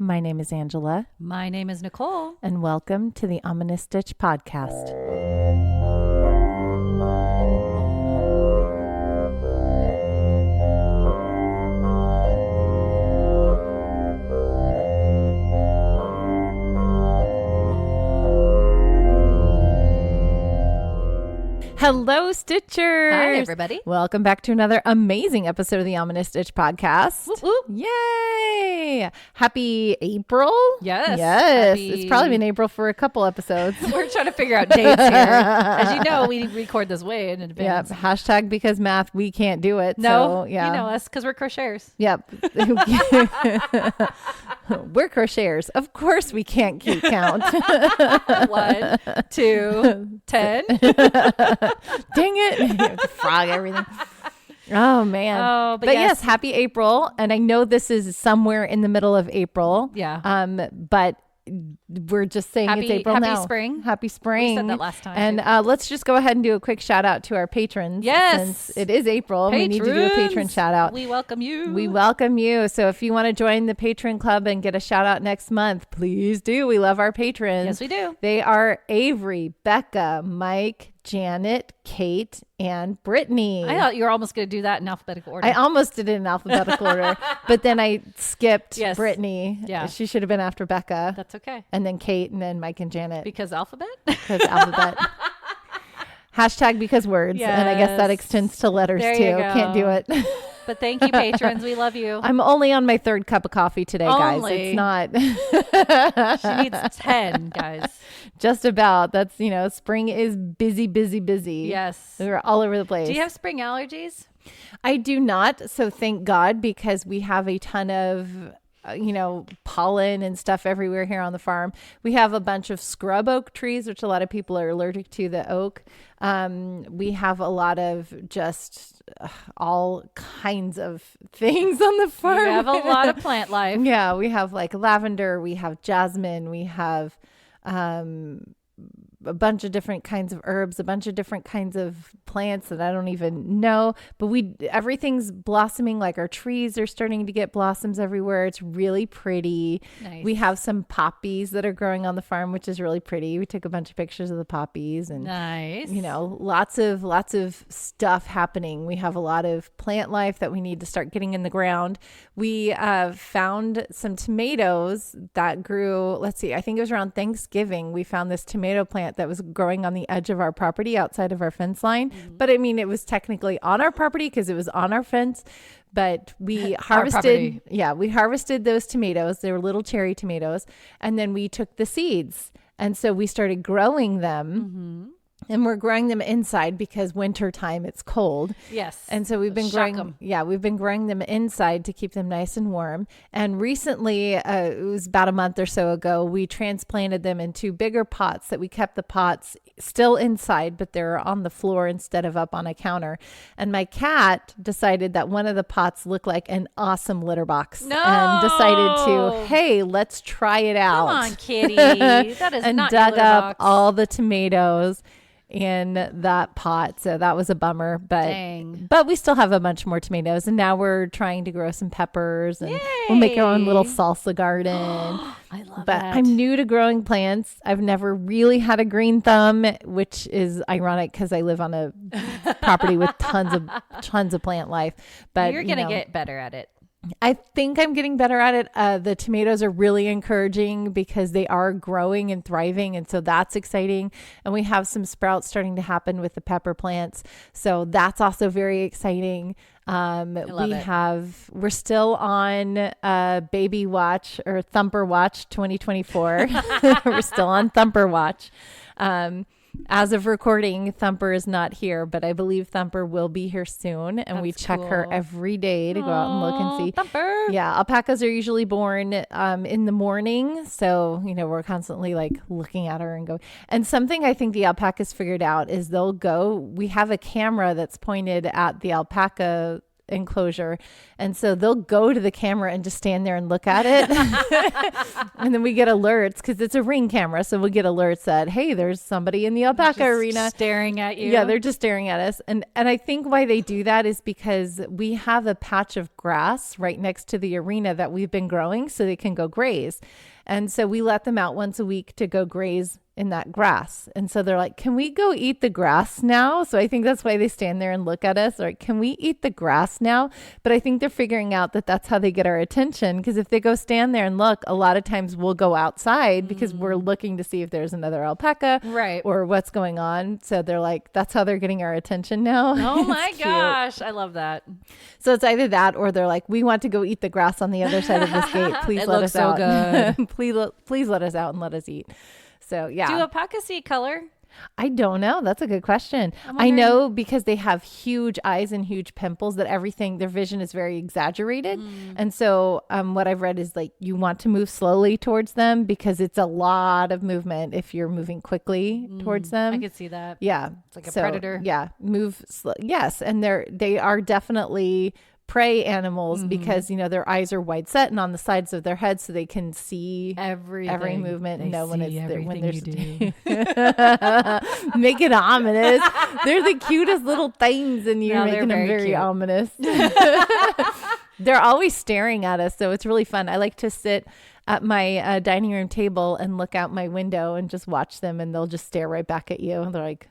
My name is Angela. My name is Nicole. And welcome to the Ominous Stitch podcast. Hello, Stitchers. Hi, everybody. Welcome back to another amazing episode of the Ominous Stitch podcast. Whoop, whoop. Yay! Happy April. Yes. It's probably been April for a couple episodes. We're trying to figure out dates here. As you know, we record this way in advance. Yep. Hashtag because math, we can't do it. No, so, yeah. You know us because we're crocheters. Yep. We're crocheters. Of course we can't keep count. 1, 2, 10. Dang it. Frog everything. Oh, man. Oh, but yes, happy April. And I know this is somewhere in the middle of April. Yeah. But we're just saying it's April now. Happy spring. Happy spring. We said that last time. And let's just go ahead and do a quick shout out to our patrons. Yes. Since it is April. We need to do a patron shout out. We welcome you. We welcome you. So if you want to join the patron club and get a shout out next month, please do. We love our patrons. Yes, we do. They are Avery, Becca, Mike, Janet, Kate, and Brittany. I thought you were almost going to do that in alphabetical order. I almost did it in alphabetical order, but then I skipped Yes. Brittany. Yeah. She should have been after Becca. That's okay. And then Kate, and then Mike and Janet. Because alphabet? Because alphabet. Hashtag because words. And I guess that Yes. extends to letters There too. you go. Can't do it. But thank you, patrons. We love you. I'm only on my third cup of coffee today, guys. Only. It's not. She needs 10, guys. Just about. That's, spring is busy, busy, busy. Yes. We're all over the place. Do you have spring allergies? I do not. So thank God, because we have a ton of, pollen and stuff everywhere here on the farm. We have a bunch of scrub oak trees, which a lot of people are allergic to the oak. We have a lot of just all kinds of things on the farm. You have a lot of plant life. Yeah, we have like lavender, we have jasmine, we have a bunch of different kinds of herbs, a bunch of different kinds of plants that I don't even know, but everything's blossoming. Like our trees are starting to get blossoms everywhere. It's really pretty. Nice. We have some poppies that are growing on the farm, which is really pretty. We took a bunch of pictures of the poppies and nice. Lots of stuff happening. We have a lot of plant life that we need to start getting in the ground. We found some tomatoes that grew, let's see, I think it was around Thanksgiving. We found this tomato plant that was growing on the edge of our property outside of our fence line. Mm-hmm. But I mean, it was technically on our property because it was on our fence. But we harvested those tomatoes. They were little cherry tomatoes. And then we took the seeds. And so we started growing them. Mm-hmm. And we're growing them inside because winter time it's cold. Yes. And so we've been growing them inside to keep them nice and warm. And recently, it was about a month or so ago, we transplanted them into bigger pots that we kept the pots still inside, but they're on the floor instead of up on a counter. And my cat decided that one of the pots looked like an awesome litter box. No. And decided to, hey, let's try it out. Come on, kitty. That is and not dug your litter up box. all the tomatoes in that pot. So that was a bummer, but we still have a bunch more tomatoes, and now we're trying to grow some peppers, and we'll make our own little salsa garden. I love But that. I'm new to growing plants. I've never really had a green thumb, which is ironic because I live on a property with tons of plant life. But you're gonna get better at it. I think I'm getting better at it. The tomatoes are really encouraging because they are growing and thriving. And so that's exciting. And we have some sprouts starting to happen with the pepper plants. So that's also very exciting. We're still on baby watch or thumper watch 2024. We're still on thumper watch. As of recording, Thumper is not here, but I believe Thumper will be here soon. And That's we check cool. her every day to go out and look and see. Thumper. Yeah, alpacas are usually born in the morning. So, we're constantly like looking at her and go. And something I think the alpacas figured out is we have a camera that's pointed at the alpaca enclosure. And so they'll go to the camera and just stand there and look at it. And then we get alerts because it's a Ring camera. So we'll get alerts that, hey, there's somebody in the alpaca arena staring at you. Yeah, they're just staring at us. And I think why they do that is because we have a patch of grass right next to the arena that we've been growing so they can go graze. And so we let them out once a week to go graze in that grass. And so they're like, can we go eat the grass now? So I think that's why they stand there and look at us. Like, can we eat the grass now? But I think they're figuring out that that's how they get our attention. Because if they go stand there and look, a lot of times we'll go outside because we're looking to see if there's another alpaca or what's going on. So they're like, that's how they're getting our attention now. Oh my gosh. I love that. So it's either that or they're like, we want to go eat the grass on the other side of this gate. Please let us out. Good. Please let us out and let us eat. So yeah. Do alpacas see color? I don't know. That's a good question. I know because they have huge eyes and huge pimples that everything, their vision is very exaggerated. And so what I've read is like you want to move slowly towards them because it's a lot of movement if you're moving quickly towards them. I could see that. Yeah. It's like a predator. Yeah. Move slow. Yes. And they are definitely prey animals because their eyes are wide set and on the sides of their head so they can see every movement and know when it's there when there's make it ominous. They're the cutest little things and you're making them very ominous. They're always staring at us, so it's really fun. I like to sit at my dining room table and look out my window and just watch them, and they'll just stare right back at you. They're like,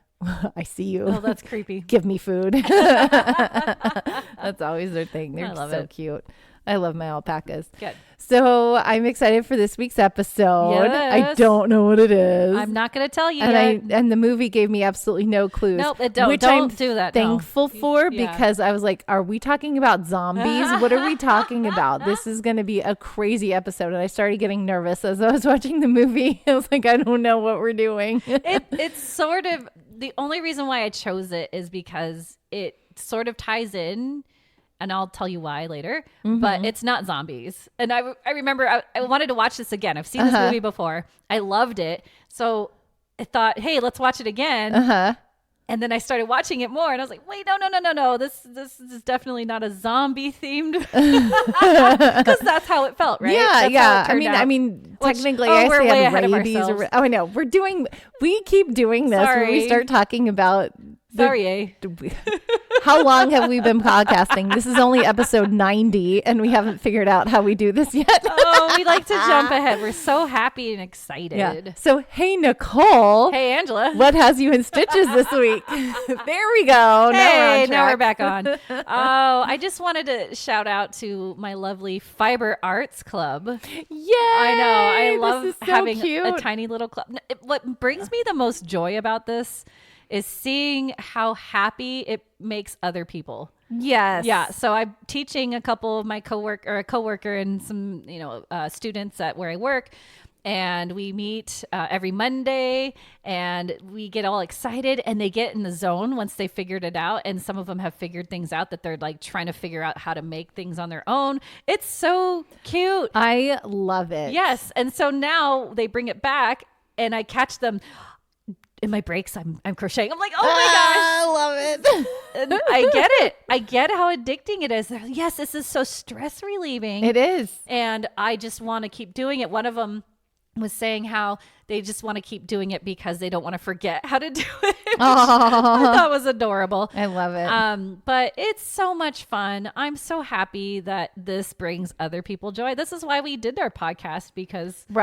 I see you. Oh, that's creepy. Give me food. That's always their thing. They're so cute. I love my alpacas. Good. So I'm excited for this week's episode. Yes. I don't know what it is. I'm not going to tell you and yet. And the movie gave me absolutely no clues. Nope, which don't I'm do that. thankful for because I was like, are we talking about zombies? What are we talking about? This is going to be a crazy episode. And I started getting nervous as I was watching the movie. I was like, I don't know what we're doing. It's sort of, the only reason why I chose it is because it sort of ties in, and I'll tell you why later, but it's not zombies. And I remember I wanted to watch this again. I've seen this movie before. I loved it. So I thought, hey, let's watch it again. And then I started watching it more and I was like, wait, no. This is definitely not a zombie themed because that's how it felt, right? Yeah. I mean, technically I we're say way have ahead of rabies ourselves. I know we keep doing this when we start talking about how long have we been podcasting? This is only episode 90 and we haven't figured out how we do this yet. Oh, we like to jump ahead. We're so happy and excited. Yeah. So, hey, Nicole. Hey, Angela. What has you in stitches this week? There we go. Now we're back on. Oh, I just wanted to shout out to my lovely Fiber Arts Club. Yay! I know. I love having cute. a tiny little club. What brings me the most joy about this is seeing how happy it makes other people. Yes. Yeah. So I'm teaching a couple of my coworker and some, students at where I work. And we meet every Monday and we get all excited and they get in the zone once they figured it out. And some of them have figured things out that they're like trying to figure out how to make things on their own. It's so cute. I love it. Yes. And so now they bring it back and I catch them in my breaks. I'm crocheting. I'm like, oh my gosh. I love it. And I get it. I get how addicting it is. They're like, yes, this is so stress relieving. It is. And I just want to keep doing it. One of them was saying how they just want to keep doing it because they don't want to forget how to do it. I thought was adorable. I love it. But it's so much fun. I'm so happy that this brings other people joy. This is why we did our podcast because we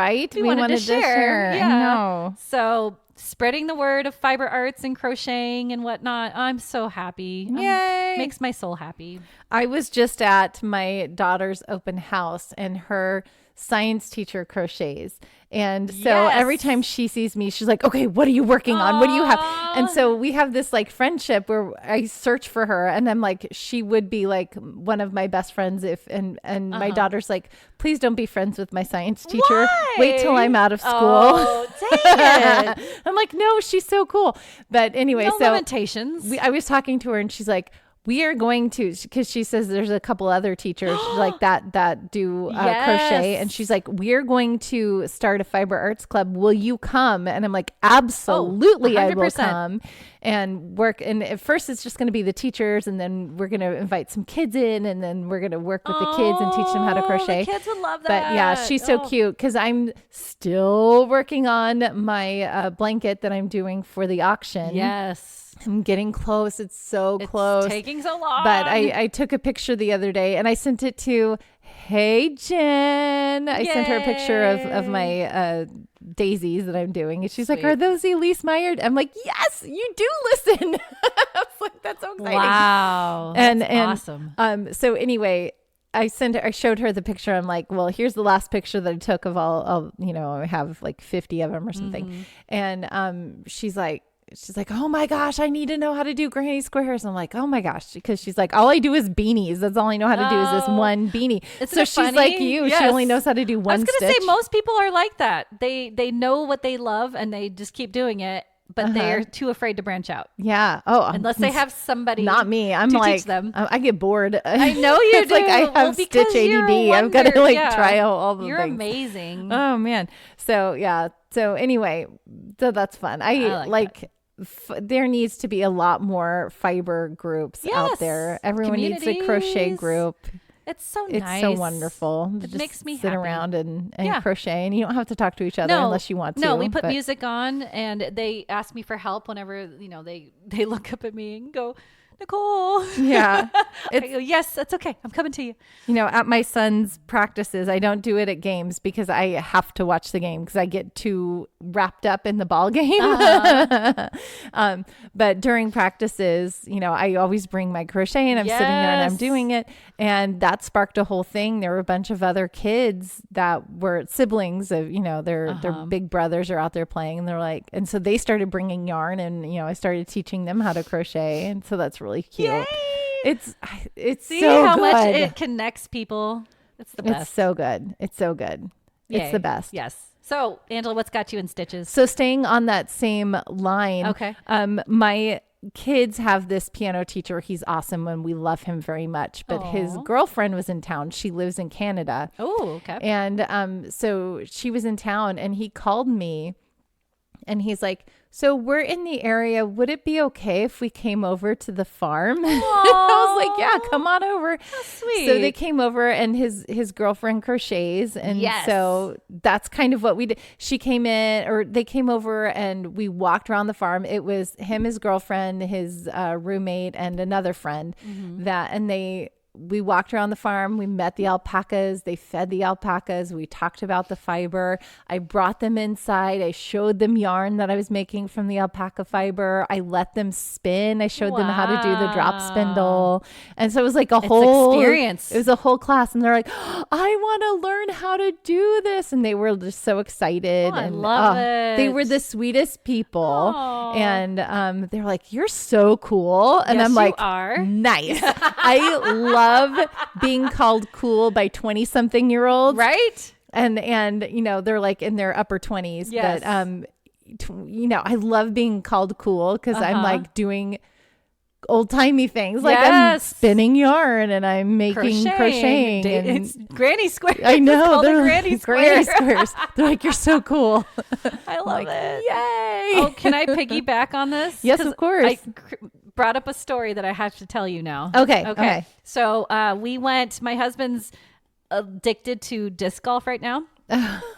wanted to share. Yeah. I know. So spreading the word of fiber arts and crocheting and whatnot. I'm so happy. Yay. Makes my soul happy. I was just at my daughter's open house and her science teacher crochets. And so every time she sees me, she's like, okay, what are you working on? What do you have? And so we have this like friendship where I search for her and I'm like, she would be like one of my best friends and my daughter's like, please don't be friends with my science teacher. Why? Wait till I'm out of school. Oh, dang it. I'm like, no, she's so cool. But anyway, no limitations. I was talking to her and she's like, We are going to, because she says there's a couple other teachers like that do crochet, and she's like, we're going to start a fiber arts club. Will you come? And I'm like, absolutely, I will come and work. And at first, it's just going to be the teachers, and then we're going to invite some kids in, and then we're going to work with the kids and teach them how to crochet. The kids would love that. But yeah, she's so cute because I'm still working on my blanket that I'm doing for the auction. Yes. I'm getting close. It's so close. It's taking so long. But I took a picture the other day and I sent it to, hey, Jen. I sent her a picture of my daisies that I'm doing. And she's like, are those Elise Meyer? I'm like, yes, you do listen. I was like, that's so exciting. Wow. And awesome. So anyway, I showed her the picture. I'm like, well, here's the last picture that I took of all, I have like 50 of them or something. And she's like, oh my gosh, I need to know how to do granny squares. I'm like, oh my gosh, because she's like, all I do is beanies. That's all I know how to do is this one beanie. So she's funny? like you. Yes. She only knows how to do one stitch. I was going to say, most people are like that. They know what they love and they just keep doing it, but they're too afraid to branch out. Yeah. Oh, unless they have somebody. Not me. I'm to like, teach them. I get bored. I know you do. Like I have stitch ADD. I've got to try out all the You're things. amazing. Oh man. So yeah. So anyway, so that's fun. I like there needs to be a lot more fiber groups out there. Everyone needs a crochet group. It's so nice. It's so wonderful. It makes me sit happy. around and crochet, and you don't have to talk to each other unless you want to. No, we put music on, and they ask me for help whenever they look up at me and go, Nicole. Yeah. I go, yes, that's okay. I'm coming to you. At my son's practices, I don't do it at games because I have to watch the game because I get too wrapped up in the ball game. But during practices, I always bring my crochet and I'm sitting there and I'm doing it. And that sparked a whole thing. There were a bunch of other kids that were siblings of, their big brothers are out there playing, and they're like, and so they started bringing yarn, and, I started teaching them how to crochet. And so that's really cute. Yay! It's See so how good. much it connects people. It's the best. It's so good. It's so good. Yay. It's the best. Yes. So, Angela, what's got you in stitches? So staying on that same line. Okay. My kids have this piano teacher. He's awesome and we love him very much. But his girlfriend was in town. She lives in Canada. Oh, okay. And so she was in town and he called me and he's like, so we're in the area. Would it be okay if we came over to the farm? I was like, yeah, come on over. That's sweet. So they came over and his girlfriend crochets. And so that's kind of what we did. She came in, or they came over and we walked around the farm. It was him, his girlfriend, his roommate, and another friend we walked around the farm. We met the alpacas. They fed the alpacas. We talked about the fiber. I brought them inside. I showed them yarn that I was making from the alpaca fiber. I let them spin. I showed them how to do the drop spindle. And so it was like a whole experience. It was a whole class. And they're like, I want to learn how to do this. And they were just so excited. I love it. They were the sweetest people. And they're like, you're so cool. And I'm like, you are. Nice. I love being called cool by 20-something-year-olds. Right? And they're like in their upper 20s. Yes. But, I love being called cool because I'm like doing old-timey things. Like I'm spinning yarn and I'm making crocheting. It's granny squares. I know. They're granny squares. They're like, you're so cool. I love it. Yay. Oh, can I piggyback on this? Yes, of course. I brought up a story that I have to tell you now. Okay. So we went, my husband's addicted to disc golf right now.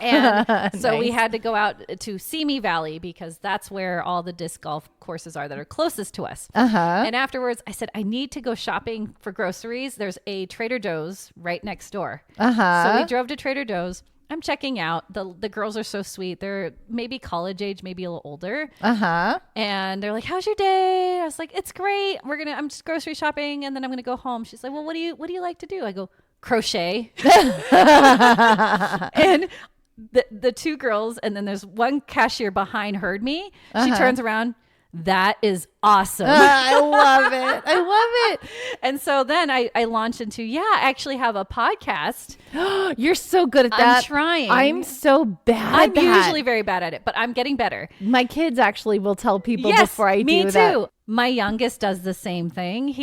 And so we had to go out to Simi Valley because that's where all the disc golf courses are that are closest to us. And afterwards I said, I need to go shopping for groceries. There's a Trader Joe's right next door. So we drove to Trader Joe's. I'm checking out. The girls are so sweet. They're maybe college age, maybe a little older. And they're like, how's your day? I was like, it's great. I'm just grocery shopping and then I'm gonna go home. She's like, well, what do you like to do? I go, crochet. And the two girls, and then there's one cashier behind heard me. She turns around. That is awesome. I love it. I love it. And so then I launched into, I actually have a podcast. You're so good at that. I'm trying. I'm so bad at that. I'm usually very bad at it, but I'm getting better. My kids actually will tell people before I do that. Me too. My youngest does the same thing.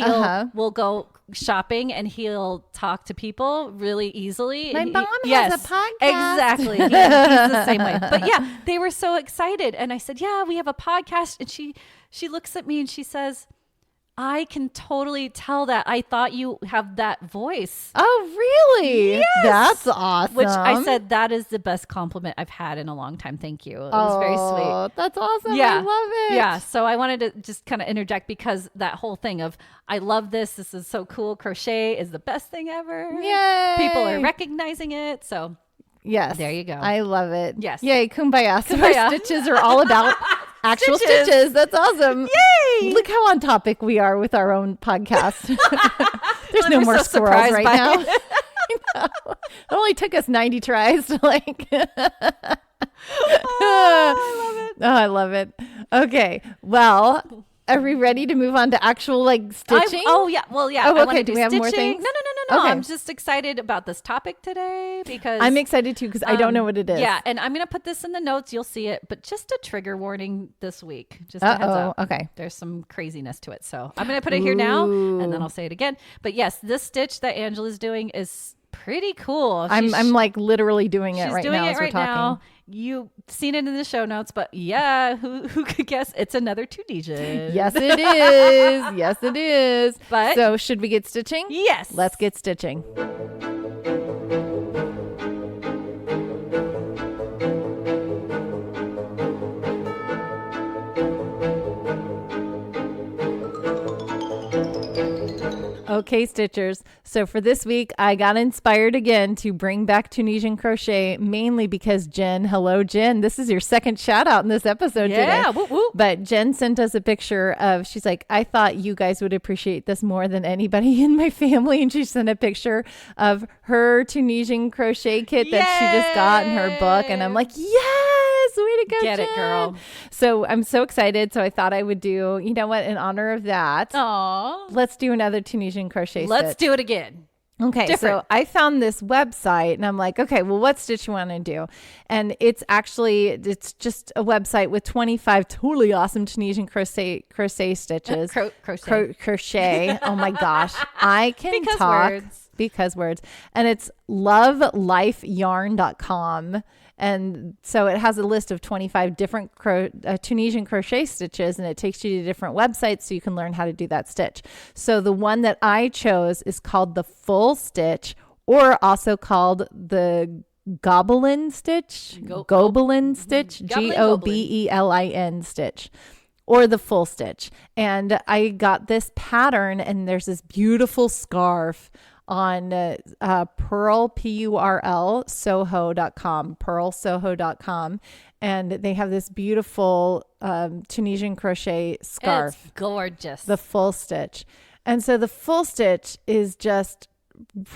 We'll go shopping and he'll talk to people really easily. My And mom has yes, a podcast. Exactly. He's the same way. But yeah, they were so excited. And I said, yeah, we have a podcast. And she looks at me and she says, I can totally tell that. I thought you have that voice. Oh, really? Yes. That's awesome. Which I said, that is the best compliment I've had in a long time. Thank you. It was very sweet. That's awesome. Yeah. I love it. Yeah. So I wanted to just kind of interject because that whole thing of, I love this. This is so cool. Crochet is the best thing ever. Yay. People are recognizing it. So yes. there you go. I love it. Yes. Yay. Kumbaya. So Kumbaya. our stitches are all about actual stitches. That's awesome. Yay. Look how on topic we are with our own podcast. There's Well, no we're more so squirrels surprised right by now. it. I know. It only took us 90 tries to like. Oh, I love it. Okay. Well, are we ready to move on to actual like stitching? Yeah. Well, yeah. Oh, I okay. want to Do do we have stitching. more things? No. Okay. I'm just excited about this topic today because I'm excited too because I don't know what it is. Yeah, and I'm gonna put this in the notes. You'll see it, but just a trigger warning this week. Just a heads up. Okay. There's some craziness to it, so I'm gonna put it here now, and then I'll say it again. But yes, this stitch that Angela's doing is pretty cool. I'm like literally doing it She's right doing now it as we're right talking. now. You've seen it in the show notes, but yeah, who could guess it's another Tunisian? Yes, it is. Yes, it is. But so should we get stitching? yes, Let's get stitching. Okay, Stitchers. So for this week, I got inspired again to bring back Tunisian crochet, mainly because Jen, hello, Jen. This is your second shout out in this episode today. Yeah, whoop, whoop. But Jen sent us a picture of, she's like, I thought you guys would appreciate this more than anybody in my family. And she sent a picture of her Tunisian crochet kit that she just got in her book. And I'm like, yes, way to go, Get Jen. it, girl. So I'm so excited. So I thought I would do, you know what, in honor of that, Aw. let's do another Tunisian crochet Let's stitch. do it again. Okay, Different. so I found this website and I'm like, okay, well, what stitch you want to do? And it's just a website with 25 totally awesome Tunisian crochet stitches. Crochet. Crochet. Oh my gosh. I can Because talk words. because words. And it's lovelifeyarn.com. And so it has a list of 25 different Tunisian crochet stitches, and it takes you to different websites so you can learn how to do that stitch. So the one that I chose is called the Full Stitch, or also called the Gobelin Stitch, Gobelin Stitch, Gobelin Stitch, or the Full Stitch. And I got this pattern, and there's this beautiful scarf on Pearl, P-U-R-L, Soho.com, pearlsoho.com. And they have this beautiful Tunisian crochet scarf. It's gorgeous. The Full Stitch. And so the Full Stitch is just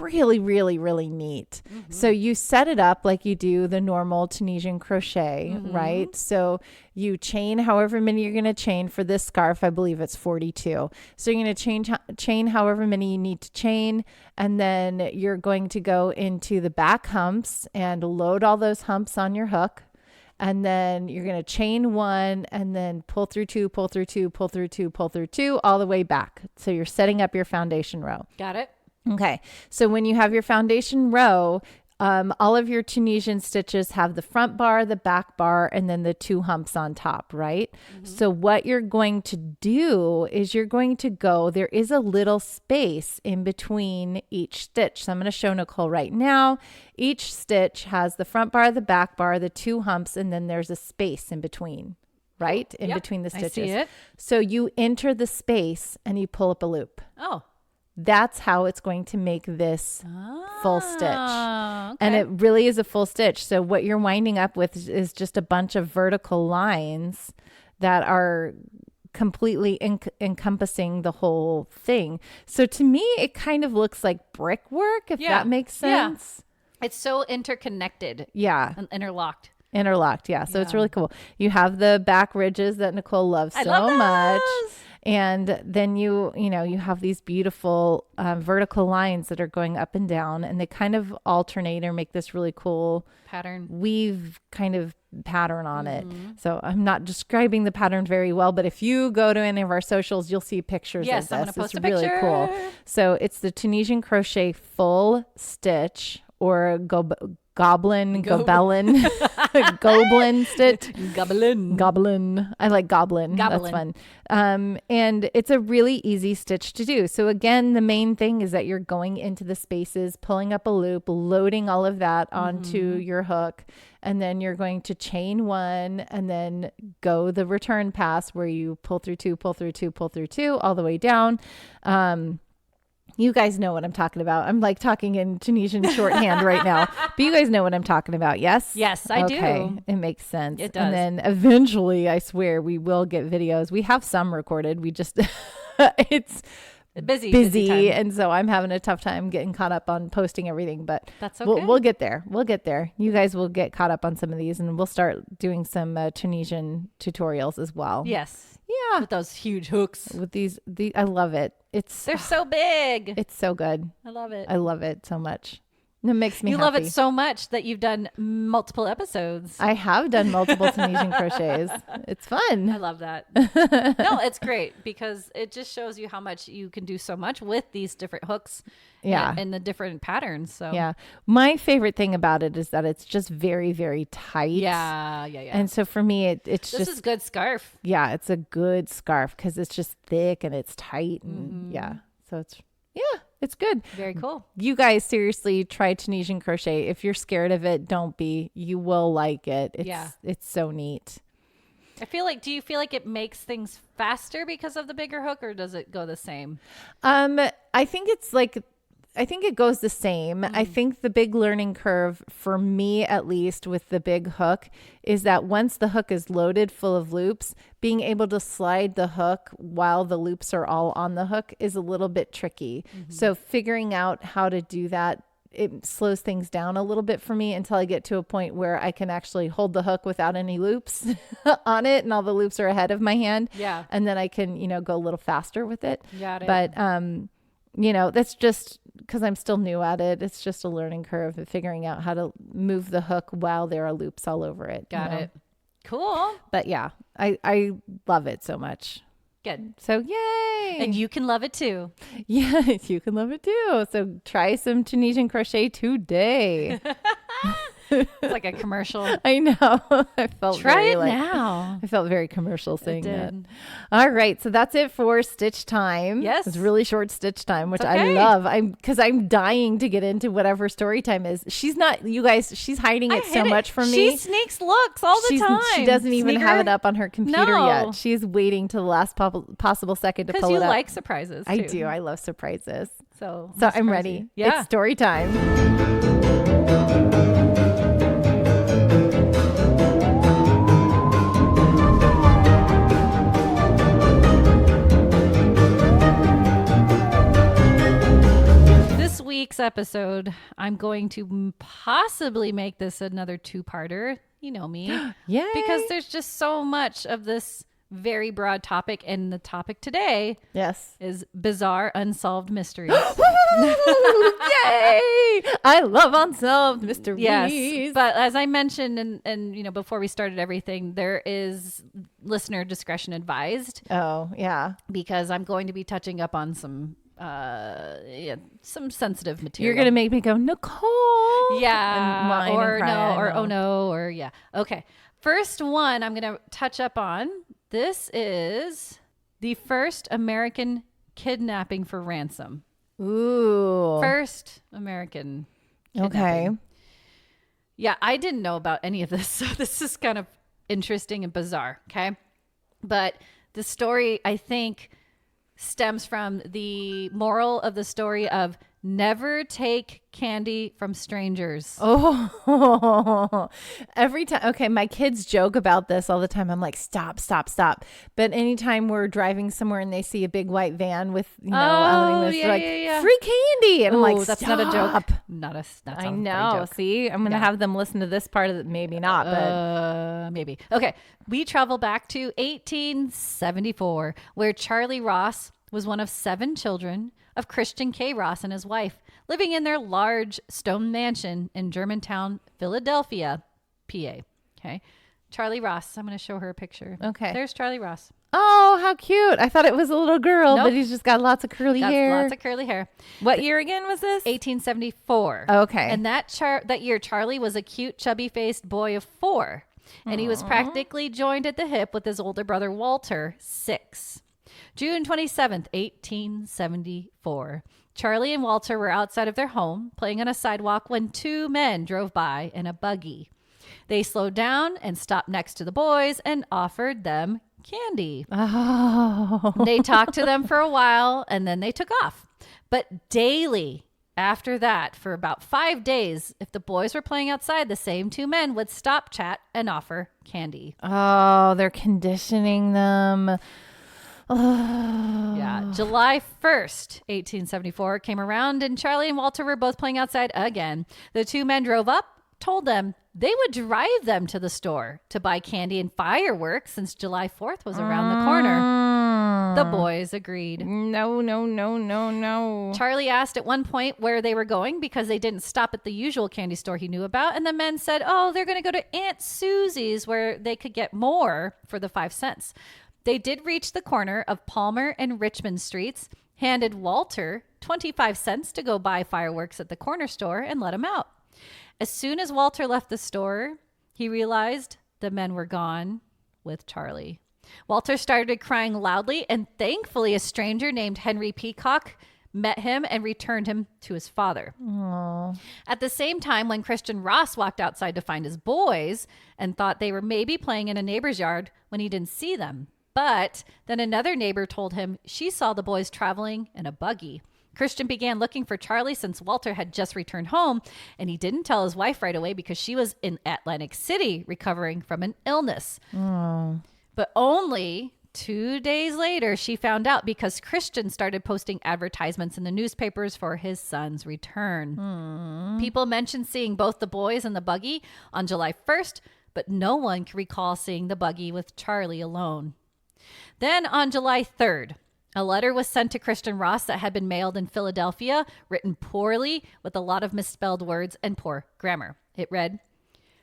really, really, really neat. Mm-hmm. So you set it up like you do the normal Tunisian crochet, mm-hmm. right? So you chain however many you're going to chain for this scarf. I believe it's 42. So you're going to chain however many you need to chain. And then you're going to go into the back humps and load all those humps on your hook. And then you're going to chain one and then pull through two, pull through two, pull through two, pull through two, all the way back. So you're setting up your foundation row. Got it. Okay. So when you have your foundation row, all of your Tunisian stitches have the front bar, the back bar, and then the two humps on top, right? Mm-hmm. So what you're going to do is you're going to there is a little space in between each stitch. So I'm going to show Nicole right now. Each stitch has the front bar, the back bar, the two humps, and then there's a space in between, right? In between the stitches. I see it. So you enter the space and you pull up a loop. Oh. That's how it's going to make this full stitch. Okay. And it really is a full stitch. So what you're winding up with is just a bunch of vertical lines that are completely encompassing the whole thing. So to me, it kind of looks like brickwork, if that makes sense. Yeah. It's so interconnected. Yeah. And interlocked. Yeah. So it's really cool. You have the back ridges that Nicole loves so much. And then you have these beautiful vertical lines that are going up and down, and they kind of alternate or make this really cool pattern weave kind of pattern on it. So I'm not describing the pattern very well, but if you go to any of our socials, you'll see pictures of this. I'm gonna post it's a really picture. Cool. So it's the Tunisian Crochet Full Stitch, or Goblin stitch. Goblin. I like goblin. That's fun. And it's a really easy stitch to do. So again, the main thing is that you're going into the spaces, pulling up a loop, loading all of that onto your hook, and then you're going to chain one and then go the return pass where you pull through two, pull through two, pull through two, all the way down. You guys know what I'm talking about. I'm like talking in Tunisian shorthand right now, but you guys know what I'm talking about. Yes. Yes, I do. It makes sense. It does. And then eventually, I swear, we will get videos. We have some recorded. We just, it's busy time. and so I'm having a tough time getting caught up on posting everything, but that's okay. We'll get there. You guys will get caught up on some of these, and we'll start doing some Tunisian tutorials as well. Yes. Yeah. With those huge hooks. With these I love it. They're so big. It's so good. I love it. I love it so much. It makes me happy. Love it so much that you've done multiple episodes. I have done multiple Tunisian crochets. It's fun. I love that. No, it's great because it just shows you how much you can do so much with these different hooks. Yeah. And the different patterns. So yeah. My favorite thing about it is that it's just very, very tight. Yeah. And so for me, this is a good scarf. Yeah, it's a good scarf because it's just thick and it's tight. And so it's good. Very cool. You guys seriously try Tunisian crochet. If you're scared of it, don't be. You will like it. It's so neat. Do you feel like it makes things faster because of the bigger hook, or does it go the same? I think it goes the same. I think the big learning curve for me, at least with the big hook, is that once the hook is loaded full of loops, being able to slide the hook while the loops are all on the hook is a little bit tricky. So figuring out how to do that, it slows things down a little bit for me until I get to a point where I can actually hold the hook without any loops on it, and all the loops are ahead of my hand. Yeah. And then I can, go a little faster with it. Got it. But, that's just because I'm still new at it. It's just a learning curve of figuring out how to move the hook while there are loops all over it. Got it. Cool. But yeah, I love it so much. Good. So yay. And you can love it too. Yes, you can love it too. So try some Tunisian crochet today. It's like a commercial. I know. I felt Try it now. I felt very commercial saying that. Did. All right, so that's it for stitch time. Yes, it's really short stitch time, which okay. I love. I'm dying to get into whatever story time is. She's not. You guys, she's hiding it so much from me. She sneaks looks all the time. She doesn't even have it up on her computer yet. She's waiting to the last possible second to pull it up. Because you like surprises. I too. do. I love surprises. So I'm ready. Yeah. It's story time. This week's episode, I'm going to possibly make this another two-parter. You know me. Yay. Because there's just so much of this very broad topic, and the topic today is bizarre unsolved mysteries. Yay! I love unsolved mysteries. Yes, but as I mentioned, and before we started everything, there is listener discretion advised. Oh yeah, because I'm going to be touching up on some sensitive material. You're gonna make me go, Nicole. Yeah, or no, or oh no, or yeah. Okay, first one I'm gonna touch up on. This is the first American kidnapping for ransom. Ooh. First American kidnapping. Okay. Yeah, I didn't know about any of this, so this is kind of interesting and bizarre, okay? But the story, I think, stems from the moral of the story of Never take candy from strangers. Oh, every time. Okay, my kids joke about this all the time. I'm like, stop, stop, stop. But anytime we're driving somewhere and they see a big white van with, they're like, free candy. And I'm like, that's stop. not a joke. That's I a know. funny joke. See, I'm going to have them listen to this part of it. Maybe not, but maybe. Okay. We travel back to 1874, where Charlie Ross was one of 7 children of Christian K. Ross and his wife, living in their large stone mansion in Germantown, Philadelphia, PA. Okay. Charlie Ross. I'm going to show her a picture. Okay. There's Charlie Ross. Oh, how cute. I thought it was a little girl, Nope. but he's just got lots of curly hair. Lots of curly hair. What year again was this? 1874. Okay. And that year, Charlie was a cute, chubby-faced boy of 4. And he was practically joined at the hip with his older brother, Walter, 6. June 27th, 1874. Charlie and Walter were outside of their home playing on a sidewalk when 2 men drove by in a buggy. They slowed down and stopped next to the boys and offered them candy. Oh. They talked to them for a while and then they took off. But daily after that, for about 5 days, if the boys were playing outside, the same 2 men would stop, chat, and offer candy. Oh, they're conditioning them. Oh. Yeah. July 1st, 1874 came around and Charlie and Walter were both playing outside again. The 2 men drove up, told them they would drive them to the store to buy candy and fireworks since July 4th was around the corner. The boys agreed. No. Charlie asked at one point where they were going because they didn't stop at the usual candy store he knew about. And the men said, oh, they're going to go to Aunt Susie's where they could get more for the 5 cents. They did reach the corner of Palmer and Richmond Streets, handed Walter 25 cents to go buy fireworks at the corner store and let him out. As soon as Walter left the store, he realized the men were gone with Charlie. Walter started crying loudly, and thankfully a stranger named Henry Peacock met him and returned him to his father. Aww. At the same time, when Christian Ross walked outside to find his boys and thought they were maybe playing in a neighbor's yard when he didn't see them. But then another neighbor told him she saw the boys traveling in a buggy. Christian began looking for Charlie since Walter had just returned home, and he didn't tell his wife right away because she was in Atlantic City recovering from an illness. Oh. But only 2 days later, she found out because Christian started posting advertisements in the newspapers for his son's return. People mentioned seeing both the boys and the buggy on July 1st, but no one can recall seeing the buggy with Charlie alone. Then on July 3rd, a letter was sent to Christian Ross that had been mailed in Philadelphia, written poorly with a lot of misspelled words and poor grammar. It read,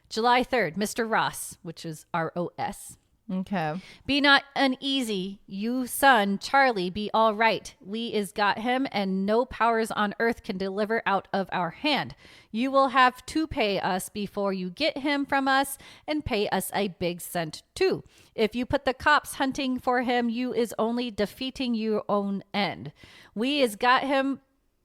July 3rd, Mr. Ross, which is R-O-S. Okay. Be not uneasy, you son, Charlie, be all right. We is got him, and no powers on earth can deliver out of our hand. You will have to pay us before you get him from us, and pay us a big cent too. If you put the cops hunting for him, you is only defeating your own end. We is got him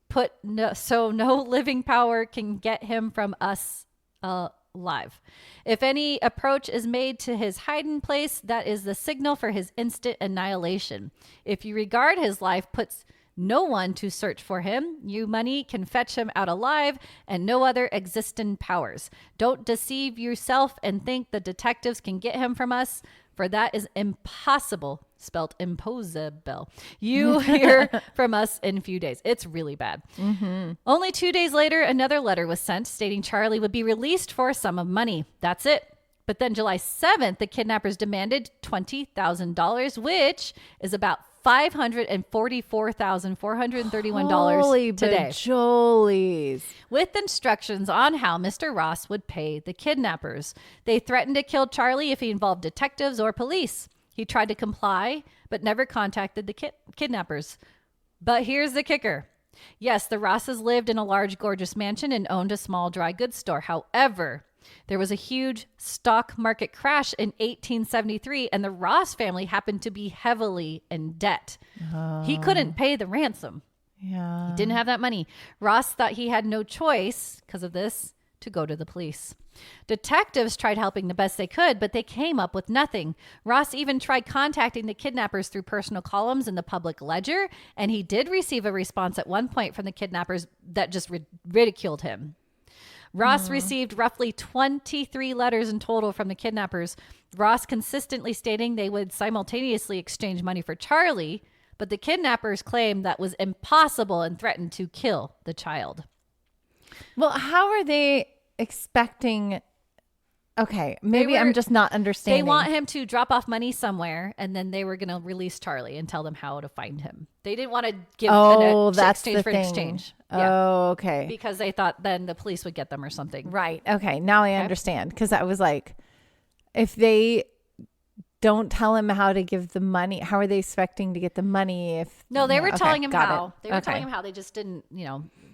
put so no living power can get him from us alive. If any approach is made to his hiding place, that is the signal for his instant annihilation. If you regard his life puts no one to search for him, you money can fetch him out alive and no other existing powers. Don't deceive yourself and think the detectives can get him from us, for that is impossible, spelled impossible. You hear from us in a few days. It's really bad. Mm-hmm. Only 2 days later, another letter was sent stating Charlie would be released for a sum of money. That's it. But then July 7th, the kidnappers demanded $20,000, which is about $544,431 today. Jolies. With instructions on how Mr. Ross would pay the kidnappers. They threatened to kill Charlie if he involved detectives or police. He tried to comply, but never contacted the kidnappers. But here's the kicker. Yes, the Rosses lived in a large, gorgeous mansion and owned a small dry goods store. However, there was a huge stock market crash in 1873, and the Ross family happened to be heavily in debt. He couldn't pay the ransom. Yeah. He didn't have that money. Ross thought he had no choice because of this to go to the police. Detectives tried helping the best they could, but they came up with nothing. Ross even tried contacting the kidnappers through personal columns in the public ledger, and he did receive a response at one point from the kidnappers that just ridiculed him. Ross received roughly 23 letters in total from the kidnappers, Ross consistently stating they would simultaneously exchange money for Charlie, but the kidnappers claimed that was impossible and threatened to kill the child. Well, how are they expecting? Okay, maybe I'm just not understanding. They want him to drop off money somewhere, and then they were going to release Charlie and tell them how to find him. They didn't want to give that's exchange the for thing. exchange. Oh, okay. Because they thought then the police would get them or something. Right. Okay. Now I understand. Because I was like, if they don't tell him how to give the money, how are they expecting to get the money? If no, they were telling him how. It. They were telling him how. They just didn't.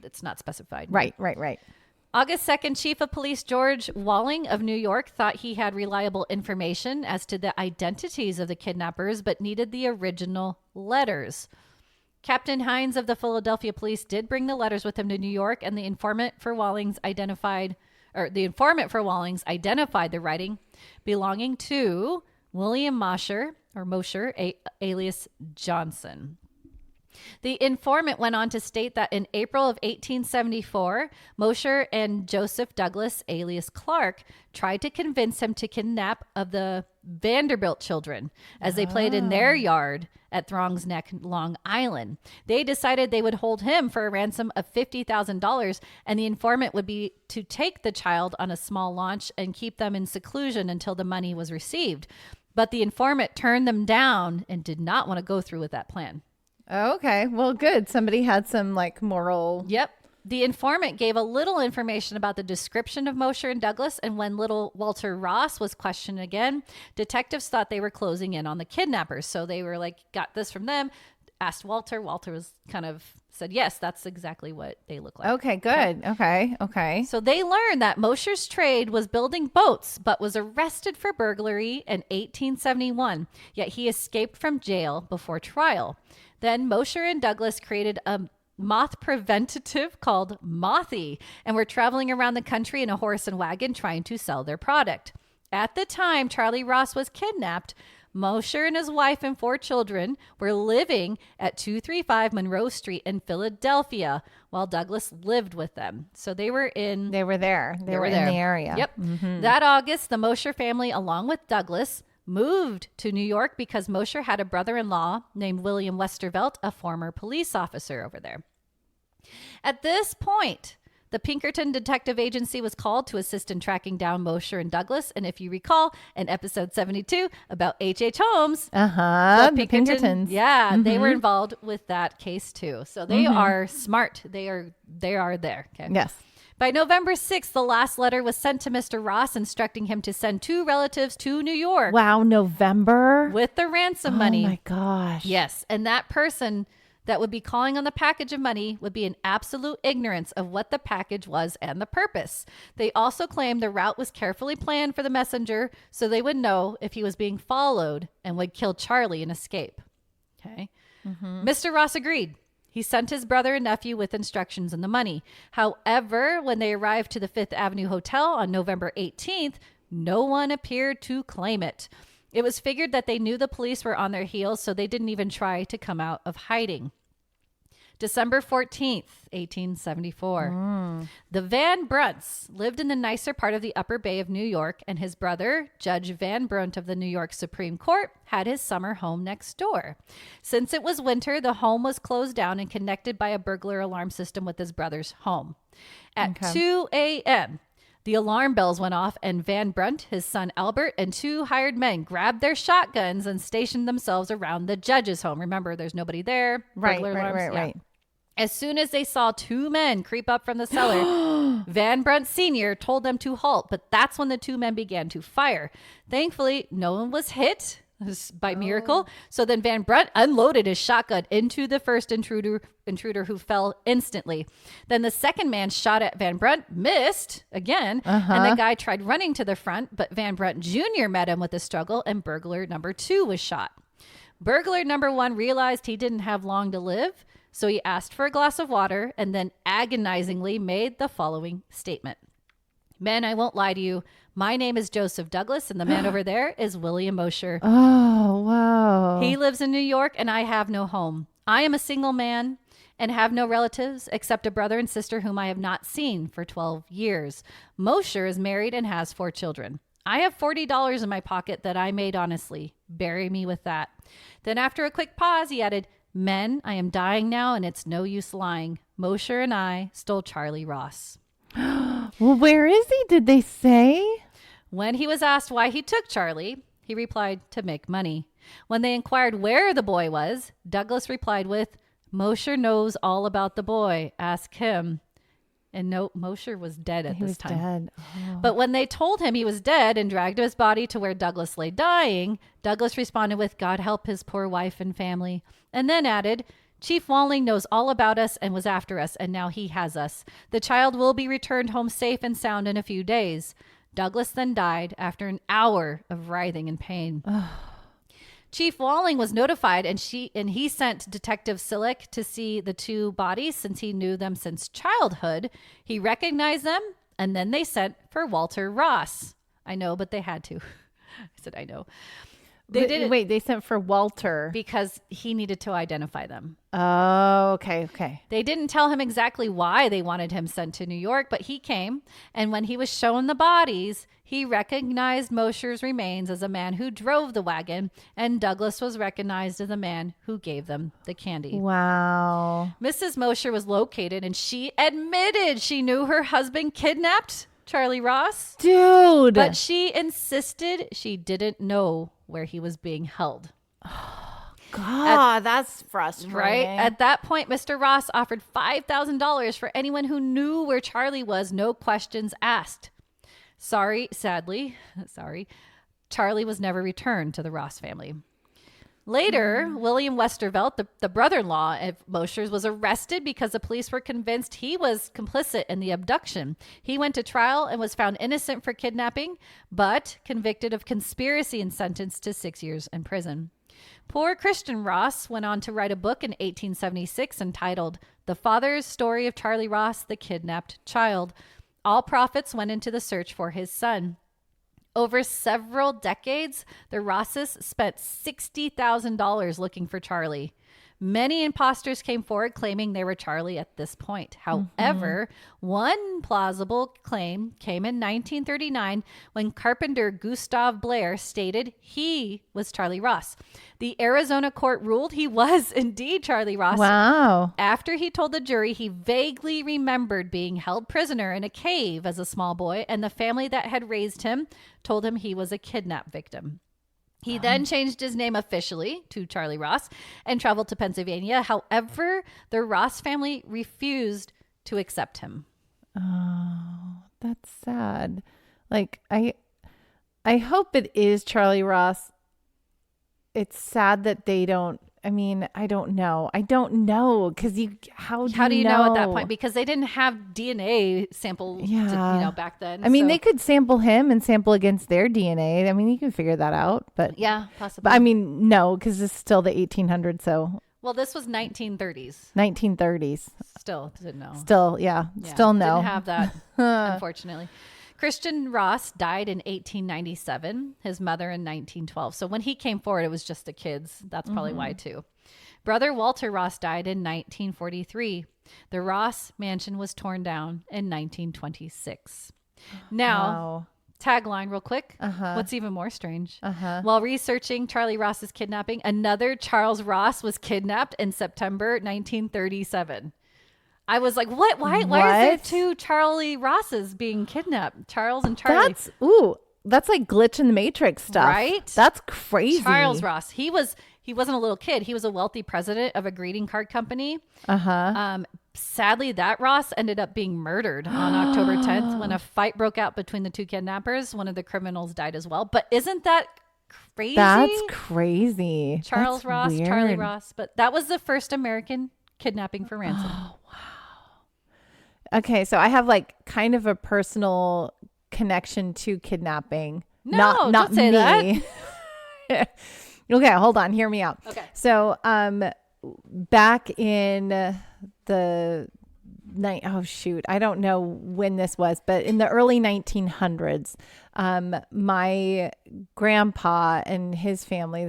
It's not specified. Right. August 2nd, Chief of Police George Walling of New York thought he had reliable information as to the identities of the kidnappers, but needed the original letters. Captain Hines of the Philadelphia Police did bring the letters with him to New York, and the informant for Wallings identified the writing belonging to William Mosher, alias Johnson. The informant went on to state that in April of 1874, Mosher and Joseph Douglas, alias Clark, tried to convince him to kidnap of the Vanderbilt children as they played in their yard at Throngs Neck, Long Island. They decided they would hold him for a ransom of $50,000, and the informant would be to take the child on a small launch and keep them in seclusion until the money was received. But the informant turned them down and did not want to go through with that plan. Okay. Well, good. Somebody had some moral. Yep. The informant gave a little information about the description of Mosher and Douglas, and when little Walter Ross was questioned again, detectives thought they were closing in on the kidnappers. So they were got this from them, asked Walter. Walter was said, yes, that's exactly what they look like. Okay, good. Okay. So they learned that Mosher's trade was building boats, but was arrested for burglary in 1871, yet he escaped from jail before trial. Then Mosher and Douglas created a moth preventative called Mothy and were traveling around the country in a horse and wagon trying to sell their product. At the time Charlie Ross was kidnapped, Mosher and his wife and 4 children were living at 235 Monroe Street in Philadelphia while Douglas lived with them. So they were there. They were in the area. Yep. Mm-hmm. That August, the Mosher family, along with Douglas, moved to New York because Mosher had a brother-in-law named William Westervelt, a former police officer over there. At this point, the Pinkerton Detective Agency was called to assist in tracking down Mosher and Douglas. And if you recall, in episode 72 about H.H. Holmes, the Pinkertons. Yeah, they were involved with that case too. So they are smart. They are there. Okay. Yes. By November 6th, the last letter was sent to Mr. Ross instructing him to send 2 relatives to New York. Wow, November? With the ransom money. Oh my gosh. Yes. And that person that would be calling on the package of money would be in absolute ignorance of what the package was and the purpose. They also claimed the route was carefully planned for the messenger so they would know if he was being followed and would kill Charlie and escape. Okay. Mr. Ross agreed. He sent his brother and nephew with instructions and the money. However, when they arrived to the Fifth Avenue Hotel on November 18th, no one appeared to claim it. It was figured that they knew the police were on their heels, so they didn't even try to come out of hiding. December 14th, 1874. The Van Brunts lived in the nicer part of the Upper Bay of New York, and his brother, Judge Van Brunt of the New York Supreme Court, had his summer home next door. Since it was winter, the home was closed down and connected by a burglar alarm system with his brother's home. At 2 a.m., the alarm bells went off, and Van Brunt, his son Albert, and 2 hired men grabbed their shotguns and stationed themselves around the judge's home. Remember, there's nobody there. Right. As soon as they saw 2 men creep up from the cellar, Van Brunt Sr. told them to halt, but that's when the 2 men began to fire. Thankfully, no one was hit by miracle. So then Van Brunt unloaded his shotgun into the first intruder who fell instantly. Then the second man shot at Van Brunt, missed again, and the guy tried running to the front, but Van Brunt Jr. met him with a struggle, and burglar number 2 was shot. Burglar number 1 realized he didn't have long to live, so he asked for a glass of water and then agonizingly made the following statement. Men, I won't lie to you. My name is Joseph Douglas, and the man over there is William Mosher. Oh, wow. He lives in New York, and I have no home. I am a single man and have no relatives except a brother and sister whom I have not seen for 12 years. Mosher is married and has 4 children. I have $40 in my pocket that I made honestly. Bury me with that. Then after a quick pause, he added, Men, I am dying now, and it's no use lying. Mosher and I stole Charlie Ross. Well, where is he? Did they say? When he was asked why he took Charlie, he replied, to make money. When they inquired where the boy was, Douglas replied with, Mosher knows all about the boy. Ask him. And no, Mosher was dead at this time. Dead. Oh. But when they told him he was dead and dragged his body to where Douglas lay dying, Douglas responded with, God help his poor wife and family. And then added, Chief Walling knows all about us and was after us, and now he has us. The child will be returned home safe and sound in a few days. Douglas then died after an hour of writhing in pain. Chief Walling was notified, and he sent Detective Sillick to see the 2 bodies since he knew them since childhood. He recognized them, and then they sent for Walter Ross. I know, but they had to. I said, I know. They didn't. Wait, they sent for Walter. Because he needed to identify them. Oh, okay. They didn't tell him exactly why they wanted him sent to New York, but he came, and when he was shown the bodies, he recognized Mosher's remains as a man who drove the wagon, and Douglas was recognized as a man who gave them the candy. Wow. Mrs. Mosher was located, and she admitted she knew her husband kidnapped Charlie Ross. Dude. But she insisted she didn't know where he was being held. God, that's frustrating. Right? At that point, Mr. Ross offered $5,000 for anyone who knew where Charlie was, no questions asked. Sadly, Charlie was never returned to the Ross family. Later, William Westervelt, the brother-in-law of Mosher's, was arrested because the police were convinced he was complicit in the abduction. He went to trial and was found innocent for kidnapping, but convicted of conspiracy and sentenced to 6 years in prison. Poor Christian Ross went on to write a book in 1876 entitled The Father's Story of Charlie Ross, the Kidnapped Child. All profits went into the search for his son. Over several decades, the Rosses spent $60,000 looking for Charlie. Many imposters came forward claiming they were Charlie at this point. However, one plausible claim came in 1939 when carpenter Gustav Blair stated he was Charlie Ross. The Arizona court ruled he was indeed Charlie Ross. Wow. After he told the jury he vaguely remembered being held prisoner in a cave as a small boy, and the family that had raised him told him he was a kidnap victim. He then changed his name officially to Charlie Ross and traveled to Pennsylvania. However, the Ross family refused to accept him. Oh, that's sad. Like, I hope it is Charlie Ross. It's sad that they don't. I mean, I don't know. Because how do you know at that point? Because they didn't have DNA sample, back then. I mean, they could sample him and sample against their DNA. I mean, you can figure that out. But yeah, possibly. But I mean, no, because it's still the 1800s. So well, this was 1930s. 1930s. Still didn't know. Still, yeah. Still no. Didn't have that, unfortunately. Christian Ross died in 1897, his mother in 1912. So when he came forward, it was just the kids. That's probably why too. Brother Walter Ross died in 1943. The Ross mansion was torn down in 1926. Now, tagline real quick. What's even more strange? While researching Charlie Ross's kidnapping, another Charles Ross was kidnapped in September 1937. I was like, what? Why is there 2 Charlie Rosses being kidnapped? Charles and Charlie. That's like glitch in the Matrix stuff. Right? That's crazy. Charles Ross. He wasn't a little kid. He was a wealthy president of a greeting card company. Sadly, that Ross ended up being murdered on October 10th when a fight broke out between the 2 kidnappers. One of the criminals died as well. But isn't that crazy? That's crazy. Charles Ross, weird. Charlie Ross. But that was the first American kidnapping for ransom. Okay, so I have like kind of a personal connection to kidnapping. No, not don't say me. That. Okay, hold on. Hear me out. Okay. So, back in the oh shoot, I don't know when this was, but in the early 1900s, my grandpa and his family,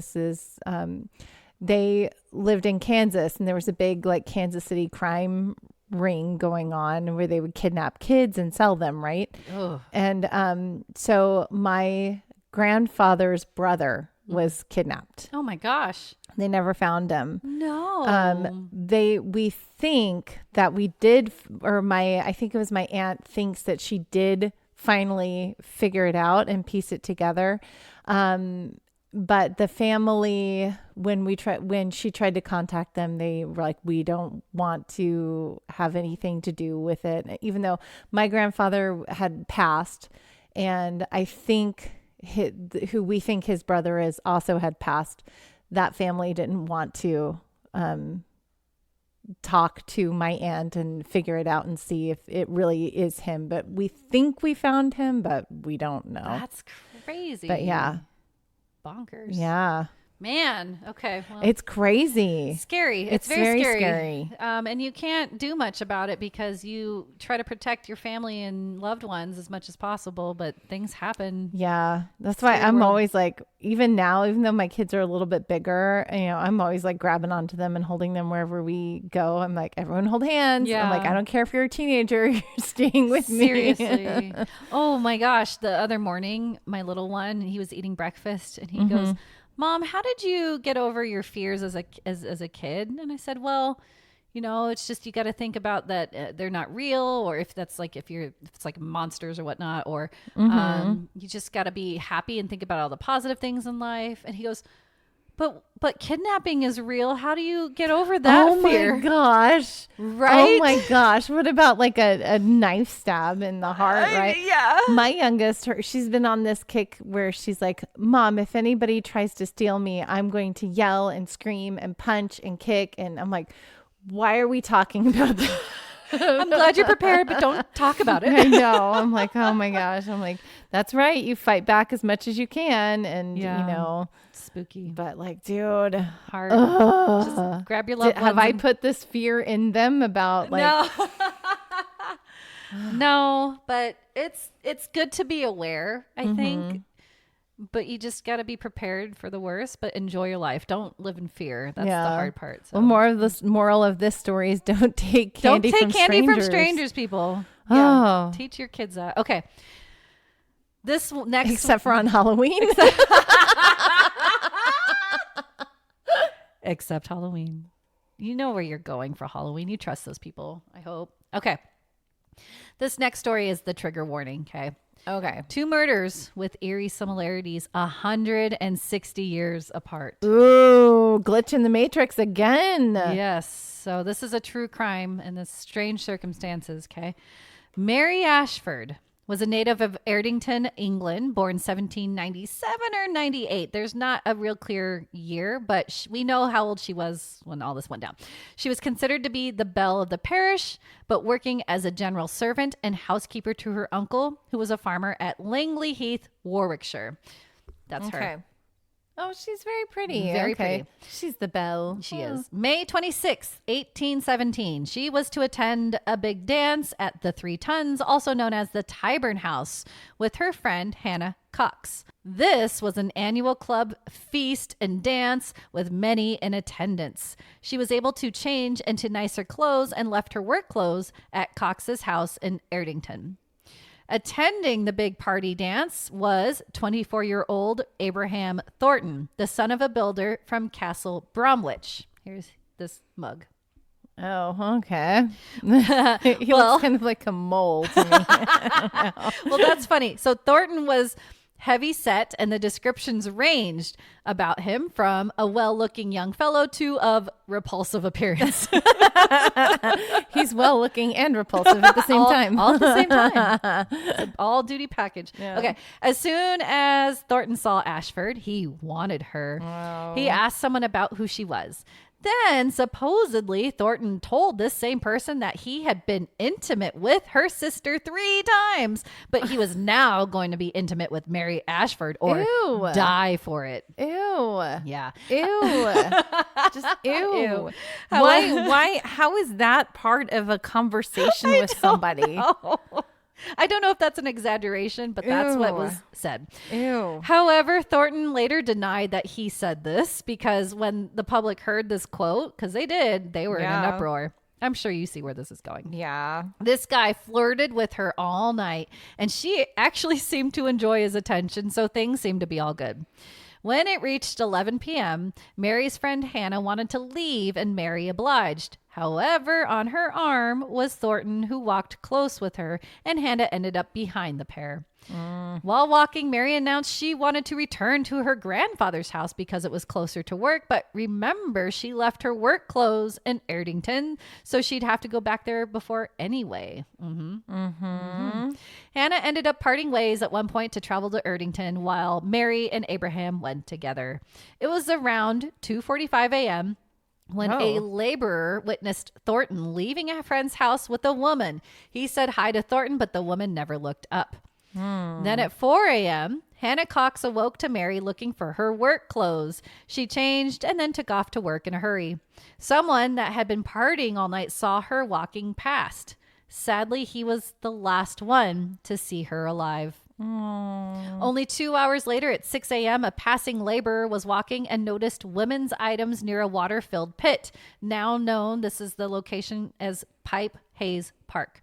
they lived in Kansas, and there was a big like Kansas City crime ring going on where they would kidnap kids and sell them, right? Ugh. And so my grandfather's brother was kidnapped. Oh my gosh. They never found him. No. We think that we did, or I think it was my aunt thinks that she did finally figure it out and piece it together. But the family, when she tried to contact them, they were like, we don't want to have anything to do with it. Even though my grandfather had passed, and I think who we think his brother is also had passed, that family didn't want to talk to my aunt and figure it out and see if it really is him. But we think we found him, but we don't know. That's crazy. But yeah. Bonkers. Yeah. Man. Okay. Well, it's crazy. Scary. It's very scary. And you can't do much about it because you try to protect your family and loved ones as much as possible, but things happen. Yeah. That's why I'm always like, even now, even though my kids are a little bit bigger, I'm always like grabbing onto them and holding them wherever we go. I'm like, everyone hold hands. Yeah. I'm like, I don't care if you're a teenager, you're staying with me. Seriously. Oh my gosh. The other morning, my little one, he was eating breakfast and he goes, Mom, how did you get over your fears as a kid? And I said, well, it's just, you got to think about that they're not real, or if it's like monsters or whatnot, or you just got to be happy and think about all the positive things in life. And he goes, but kidnapping is real. How do you get over that fear? Oh my gosh. Right? Oh my gosh. What about like a knife stab in the heart, right? Yeah. My youngest, she's been on this kick where she's like, Mom, if anybody tries to steal me, I'm going to yell and scream and punch and kick. And I'm like, why are we talking about that? I'm glad you're prepared, but don't talk about it. I know. I'm like, oh my gosh. I'm like, that's right. You fight back as much as you can. And, spooky. But like, dude, hard. Just grab your loved ones. Have I put this fear in them about like... No. No, but it's good to be aware, I think. But you just got to be prepared for the worst, but enjoy your life. Don't live in fear. That's the hard part. So. Well, moral of this story is don't take candy from strangers, people. Yeah. Teach your kids that. Okay. This next... Except for on Halloween. Except Halloween. You know where you're going for Halloween. You trust those people, I hope. Okay. This next story is the trigger warning, okay? Okay. 2 murders with eerie similarities 160 years apart. Ooh, glitch in the matrix again. Yes. So this is a true crime in this strange circumstances, okay? Mary Ashford was a native of Erdington, England, born 1797 or 98. There's not a real clear year, but we know how old she was when all this went down. She was considered to be the belle of the parish, but working as a general servant and housekeeper to her uncle, who was a farmer at Langley Heath, Warwickshire. That's her. Oh, she's very pretty. Very pretty. She's the belle. She is. May 26th, 1817. She was to attend a big dance at the 3 Tuns, also known as the Tyburn House, with her friend Hannah Cox. This was an annual club feast and dance with many in attendance. She was able to change into nicer clothes and left her work clothes at Cox's house in Erdington. Attending the big party dance was 24-year-old Abraham Thornton, the son of a builder from Castle Bromwich. Here's this mug. Oh, okay. He looks kind of like a mole to me. Well, that's funny. So Thornton was heavy set, and the descriptions ranged about him from a well-looking young fellow to of repulsive appearance. He's well-looking and repulsive at the same time. All at the same time. It's an all-duty package. Yeah. Okay. As soon as Thornton saw Ashford, he wanted her. Wow. He asked someone about who she was. Then, supposedly, Thornton told this same person that he had been intimate with her sister 3 times, but he was now going to be intimate with Mary Ashford or Ew. die for it. Ew. Yeah. Ew. Just ew. Ew. Why? How is that part of a conversation with somebody? I don't know if that's an exaggeration, but that's what was said. Ew. However, Thornton later denied that he said this because when the public heard this quote, because they did, they were in an uproar. I'm sure you see where this is going. Yeah. This guy flirted with her all night, and she actually seemed to enjoy his attention, so things seemed to be all good. When it reached 11 p.m., Mary's friend Hannah wanted to leave, and Mary obliged. However, on her arm was Thornton, who walked close with her, and Hannah ended up behind the pair. While walking, Mary announced she wanted to return to her grandfather's house because it was closer to work. But remember, she left her work clothes in Erdington, so she'd have to go back there before anyway. Hannah ended up parting ways at one point to travel to Erdington while Mary and Abraham went together. It was around 2:45 a.m. when a laborer witnessed Thornton leaving a friend's house with a woman. He said hi to Thornton, but the woman never looked up. Then at 4 a.m., Hannah Cox awoke to Mary looking for her work clothes. She changed and then took off to work in a hurry. Someone that had been partying all night saw her walking past. Sadly, he was the last one to see her alive. Only 2 hours later at 6 a.m., a passing laborer was walking and noticed women's items near a water-filled pit, now known, this is the location, as Pipe Hayes Park.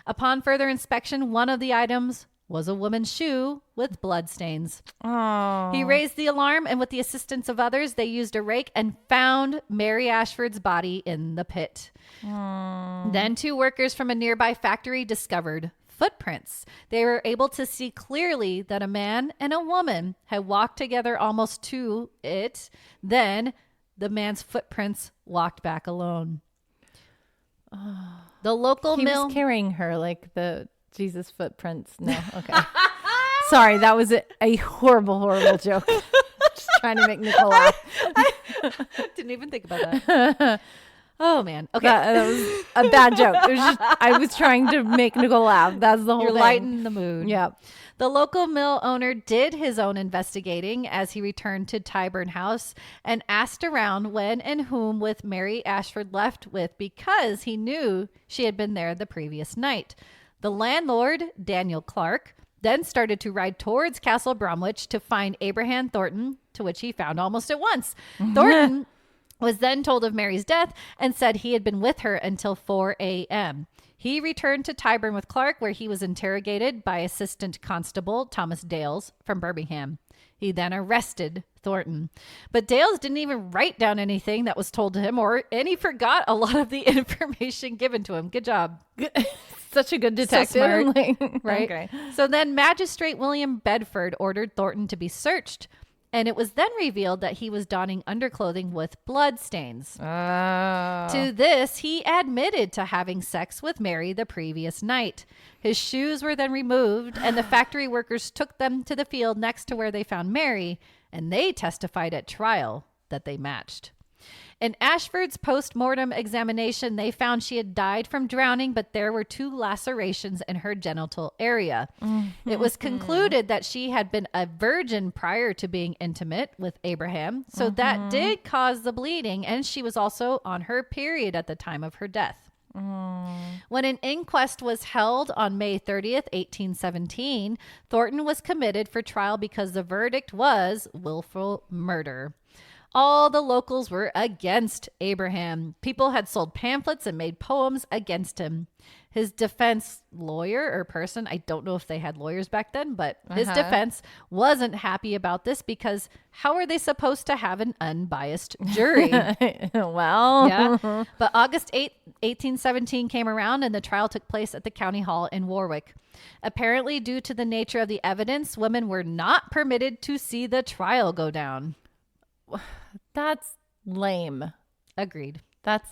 Upon further inspection, one of the items was a woman's shoe with blood stains. He raised the alarm, and with the assistance of others, they used a rake and found Mary Ashford's body in the pit. Then 2 workers from a nearby factory discovered footprints. They were able to see clearly that a man and a woman had walked together almost to it. Then the man's footprints walked back alone. The local mill was carrying her like the Jesus footprints. No, okay. Sorry, that was a horrible joke. Just trying to make Nicole laugh. I didn't even think about that. Oh man. Okay. That was a bad joke. It was just, I was trying to make Nicole laugh. That's the whole thing. Lighten the mood. Yeah. The local mill owner did his own investigating as he returned to Tyburn House and asked around when and whom with Mary Ashford left with because he knew she had been there the previous night. The landlord, Daniel Clark, then started to ride towards Castle Bromwich to find Abraham Thornton, to which he found almost at once. Thornton was then told of Mary's death and said he had been with her until 4 a.m. He returned to Tyburn with Clark, where he was interrogated by Assistant Constable Thomas Dales from Birmingham. He then arrested Thornton. But Dales didn't even write down anything that was told to him, and he forgot a lot of the information given to him. Good job. Such a good detective. So smart. Right? Okay. So then Magistrate William Bedford ordered Thornton to be searched. And it was then revealed that he was donning underclothing with blood stains. To this, he admitted to having sex with Mary the previous night. His shoes were then removed, and the factory workers took them to the field next to where they found Mary, and they testified at trial that they matched. In Ashford's post-mortem examination, they found she had died from drowning, but there were 2 lacerations in her genital area. It was concluded that she had been a virgin prior to being intimate with Abraham, so that did cause the bleeding, and she was also on her period at the time of her death. When an inquest was held on May 30th, 1817, Thornton was committed for trial because the verdict was willful murder. All the locals were against Abraham. People had sold pamphlets and made poems against him. His defense lawyer or person, I don't know if they had lawyers back then, but his defense wasn't happy about this because how are they supposed to have an unbiased jury? Well, yeah. But August 8th, 1817 came around and the trial took place at the county hall in Warwick. Apparently, due to the nature of the evidence, women were not permitted to see the trial go down. That's lame. Agreed. That's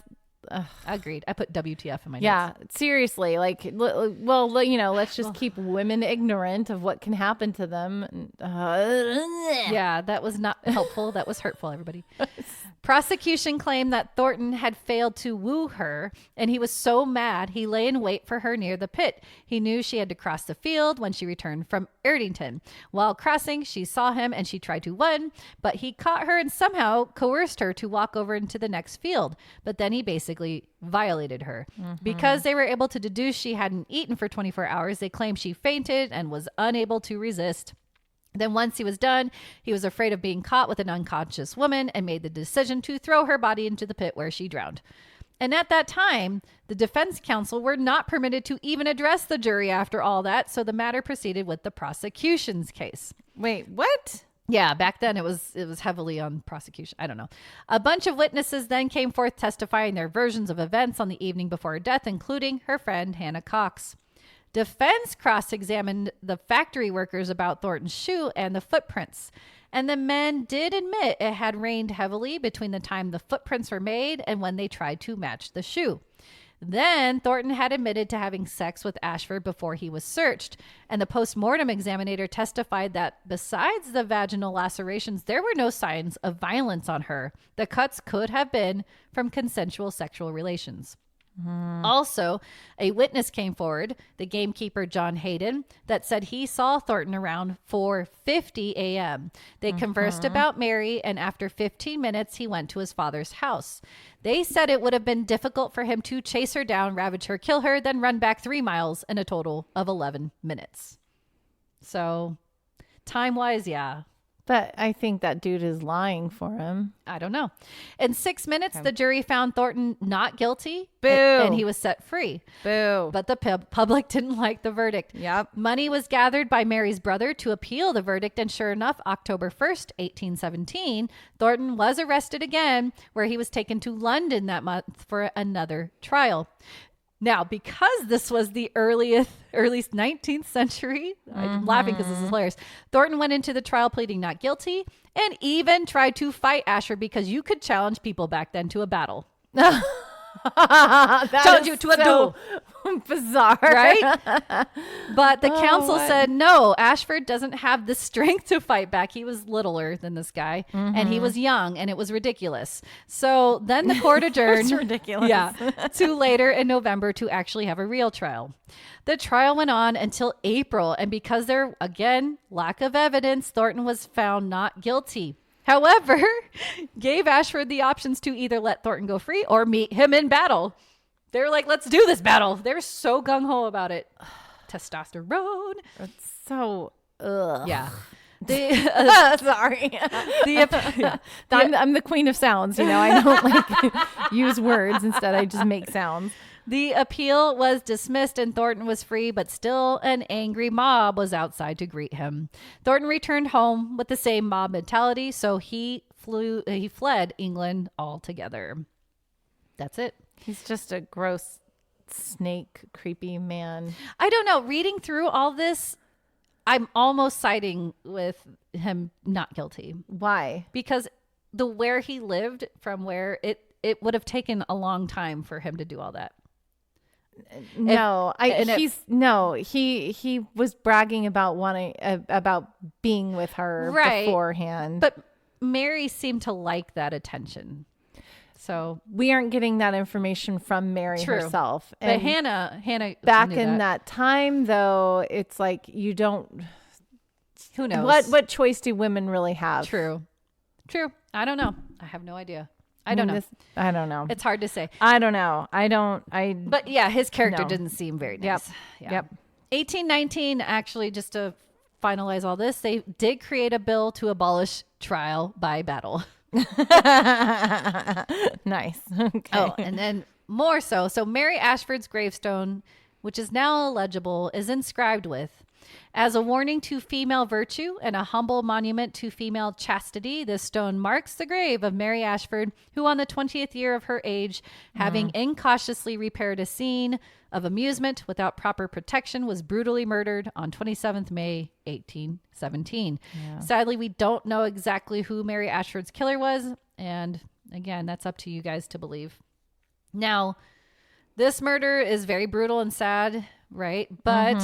agreed. I put WTF in my notes. Yeah, seriously. Like, well, let's just keep women ignorant of what can happen to them. Yeah, that was not helpful. That was hurtful, everybody. Prosecution claimed that Thornton had failed to woo her, and he was so mad he lay in wait for her near the pit. He knew she had to cross the field when she returned from Erdington. While crossing, she saw him and she tried to run, but he caught her and somehow coerced her to walk over into the next field. But then he basically violated her. Because they were able to deduce she hadn't eaten for 24 hours, they claimed she fainted and was unable to resist. Then once he was done, he was afraid of being caught with an unconscious woman and made the decision to throw her body into the pit where she drowned. And at that time, the defense counsel were not permitted to even address the jury after all that, so the matter proceeded with the prosecution's case. Wait, what? Yeah, back then it was heavily on prosecution. I don't know. A bunch of witnesses then came forth testifying their versions of events on the evening before her death, including her friend Hannah Cox. Defense cross-examined the factory workers about Thornton's shoe and the footprints. And the men did admit it had rained heavily between the time the footprints were made and when they tried to match the shoe. Then Thornton had admitted to having sex with Ashford before he was searched. And the post-mortem examiner testified that besides the vaginal lacerations, there were no signs of violence on her. The cuts could have been from consensual sexual relations. Also, a witness came forward, the gamekeeper John Hayden, that said he saw Thornton around 4:50 a.m. They conversed about Mary, and after 15 minutes, he went to his father's house. They said it would have been difficult for him to chase her down, ravage her, kill her, then run back 3 miles in a total of 11 minutes. So, time-wise, yeah. But I think that dude is lying for him. I don't know. In 6 minutes, the jury found Thornton not guilty. Boo. And he was set free. Boo. But the public didn't like the verdict. Yep. Money was gathered by Mary's brother to appeal the verdict. And sure enough, October 1st, 1817, Thornton was arrested again, where he was taken to London that month for another trial. Now, because this was the early 19th century, I'm laughing because this is hilarious, Thornton went into the trial pleading not guilty and even tried to fight Ashford because you could challenge people back then to a battle. Challenge you to a duel. Bizarre. Right? But the council said, no, Ashford doesn't have the strength to fight back. He was littler than this guy and he was young and it was ridiculous. So then the court adjourned. It's ridiculous. Yeah, to later in November to actually have a real trial. The trial went on until April, and because there, again, lack of evidence, Thornton was found not guilty. However, gave Ashford the options to either let Thornton go free or meet him in battle. They were like, let's do this battle. They were so gung-ho about it. Testosterone. It's so, ugh. Yeah. Sorry. I'm the queen of sounds, you know. I don't like use words. Instead, I just make sounds. The appeal was dismissed and Thornton was free, but still an angry mob was outside to greet him. Thornton returned home with the same mob mentality, so he fled England altogether. That's it. He's just a gross snake, creepy man. I don't know. Reading through all this, I'm almost siding with him not guilty. Why? Because where he lived from where it would have taken a long time for him to do all that. He was bragging about about being with her beforehand. But Mary seemed to like that attention. So we aren't getting that information from Mary herself. But Hannah back in that time though, it's like you don't, who knows? What choice do women really have? True. I don't know. I have no idea. I don't know. I don't know. It's hard to say. I don't know. But yeah, his character didn't seem very nice. Yep. 1819, actually, just to finalize all this, they did create a bill to abolish trial by battle. Nice. Okay. Oh, and then more so. So Mary Ashford's gravestone, which is now illegible, is inscribed with, as a warning to female virtue and a humble monument to female chastity, this stone marks the grave of Mary Ashford, who on the 20th year of her age, having incautiously repaired a scene of amusement without proper protection, was brutally murdered on 27th May, 1817. Yeah. Sadly, we don't know exactly who Mary Ashford's killer was. And again, that's up to you guys to believe. Now, this murder is very brutal and sad, right? But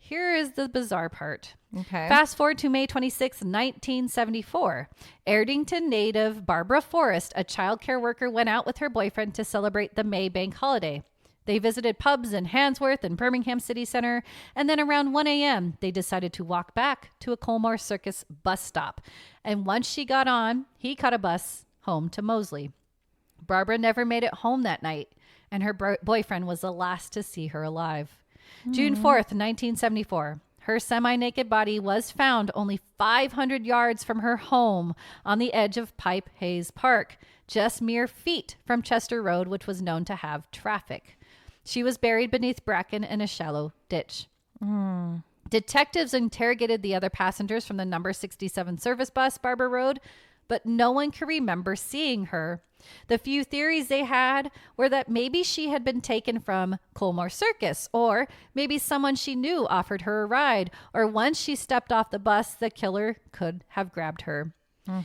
Here is the bizarre part. Okay. Fast forward to May 26, 1974. Erdington native Barbara Forrest, a child care worker, went out with her boyfriend to celebrate the May bank holiday. They visited pubs in Handsworth and Birmingham City Center, and then around 1 a.m., they decided to walk back to a Colmore Circus bus stop. And once she got on, he caught a bus home to Moseley. Barbara never made it home that night, and her boyfriend was the last to see her alive. June 4th, 1974. Her semi-naked body was found only 500 yards from her home on the edge of Pipe Hayes Park, just mere feet from Chester Road, which was known to have traffic. She was buried beneath bracken in a shallow ditch. Detectives interrogated the other passengers from the number 67 service bus Barbara rode, but no one could remember seeing her. The few theories they had were that maybe she had been taken from Colmore Circus, or maybe someone she knew offered her a ride, or once she stepped off the bus, the killer could have grabbed her.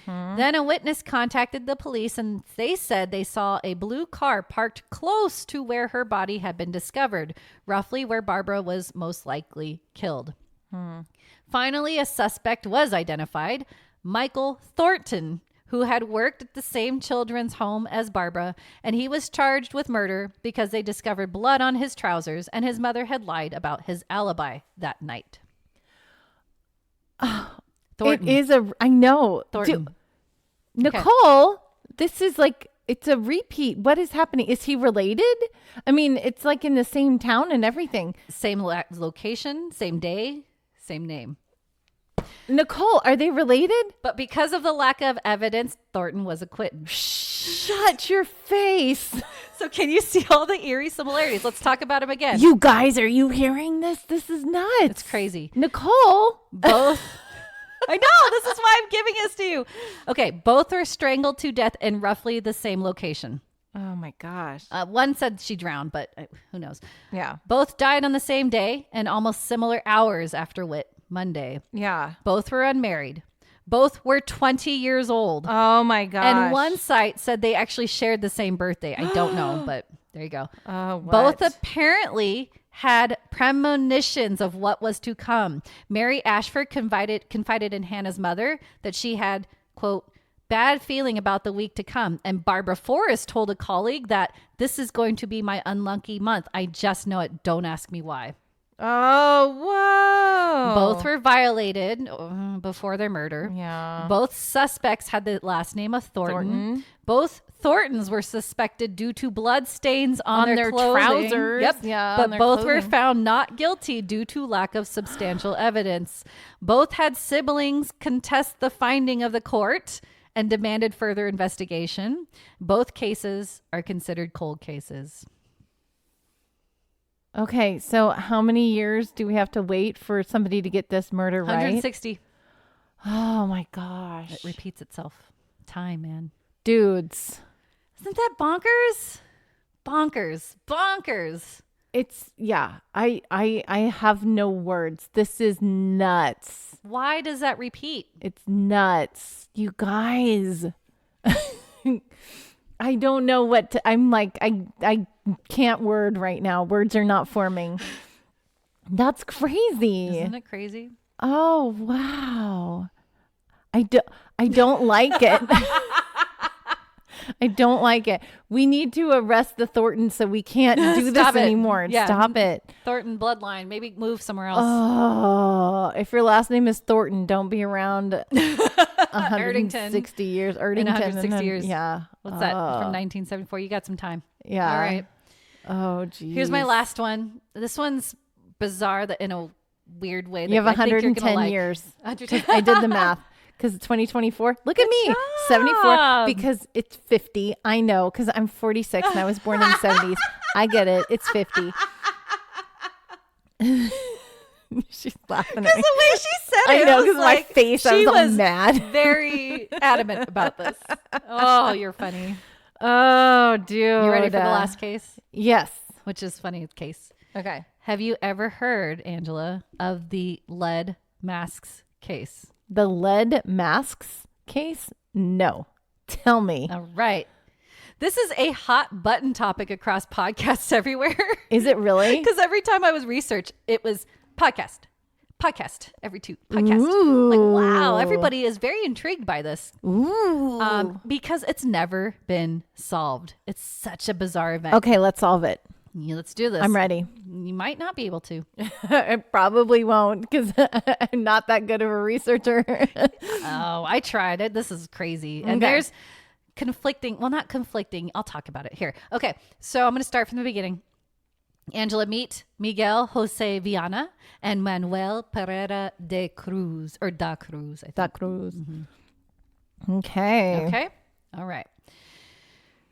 Then a witness contacted the police, and they said they saw a blue car parked close to where her body had been discovered, roughly where Barbara was most likely killed. Finally, a suspect was identified, Michael Thornton, who had worked at the same children's home as Barbara, and he was charged with murder because they discovered blood on his trousers and his mother had lied about his alibi that night. Thornton. It is I know. Thornton. Nicole, this is like, it's a repeat. What is happening? Is he related? I mean, it's like in the same town and everything. Same location, same day, same name. Nicole, are they related? But because of the lack of evidence, Thornton was acquitted. Shut your face. So can you see all the eerie similarities? Let's talk about him again. You guys, are you hearing this? This is nuts. It's crazy. Nicole. Both. I know. This is why I'm giving this to you. Okay. Both were strangled to death in roughly the same location. Oh my gosh. One said she drowned, but who knows? Yeah. Both died on the same day and almost similar hours after Whit Monday. Yeah. Both were unmarried. Both were 20 years old. Oh my gosh. And one site said they actually shared the same birthday. I don't know, but there you go. Oh, what? Both apparently had premonitions of what was to come. Mary Ashford confided in Hannah's mother that she had, quote, bad feeling about the week to come. And Barbara Forrest told a colleague that this is going to be my unlucky month. I just know it. Don't ask me why. Oh, whoa. Both were violated before their murder. Yeah. Both suspects had the last name of Thornton. Both Thorntons were suspected due to blood stains on their clothing. Trousers. Yep. Yeah. But both were found not guilty due to lack of substantial evidence. Both had siblings contest the finding of the court and demanded further investigation. Both cases are considered cold cases. Okay, so how many years do we have to wait for somebody to get this murder right? 160. Oh my gosh. It repeats itself. Time, man. Dudes. Isn't that bonkers? Bonkers. It's, yeah, I have no words. This is nuts. Why does that repeat? It's nuts. You guys. I don't know what to, I'm like, I can't word right now. Words are not forming. That's crazy. Isn't it crazy? Oh, wow. I don't like it. I don't like it. We need to arrest the Thorntons so we can't do this anymore. Yeah. Stop it. Thornton bloodline. Maybe move somewhere else. Oh, if your last name is Thornton, don't be around 160 years. In 160 years. Yeah. What's that? From 1974. You got some time. Yeah. All right. Oh, geez. Here's my last one. This one's bizarre in a weird way. You have 110 years. 110. I did the math. Because it's 2024. Look at me. 74. Because it's 50. I know. Because I'm 46 and I was born in the 70s. I get it. It's 50. She's laughing at me. Because the way she said it. I know. Because like, my face, I was all mad. Very adamant about this. Oh, you're funny. Oh, dude. You ready for the last case? Yes. Which is funny case. Okay. Have you ever heard, Angela, of the lead masks case? The lead masks case? No. Tell me. All right. This is a hot button topic across podcasts everywhere. Is it really? Because every time I was research, it was Podcast every two podcast. Ooh. Like, wow, everybody is very intrigued by this. Ooh. Because it's never been solved. It's such a bizarre event. Okay, let's solve it. Yeah, let's do this. I'm ready. You might not be able to. I probably won't because I'm not that good of a researcher. Oh, I tried it. This is crazy. And Okay. there's conflicting, well, not conflicting. I'll talk about it here. Okay. So I'm going to start from the beginning. Angela meet Miguel Jose Viana and Manuel Pereira de Cruz, or Da Cruz, I think. Da Cruz. Okay. Okay. All right.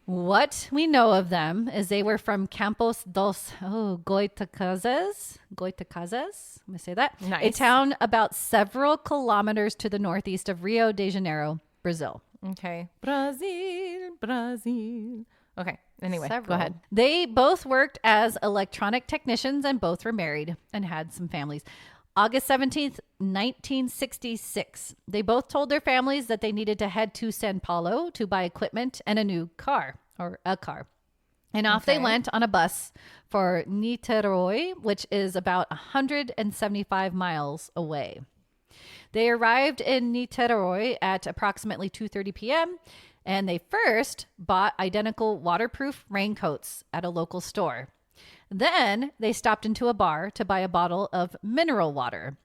What we know of them is they were from Campos dos Goitacazes. Goitacazes. Let me say that. Nice. A town about several kilometers to the northeast of Rio de Janeiro, Brazil. Okay. Brazil. Okay. Anyway, Several. go ahead. They both worked as electronic technicians and both were married and had some families. August 17th, 1966. They both told their families that they needed to head to Sao Paulo to buy equipment and a new car or a car. And off they went on a bus for Niterói, which is about 175 miles away. They arrived in Niterói at approximately 2:30 p.m. and they first bought identical waterproof raincoats at a local store. Then they stopped into a bar to buy a bottle of mineral water.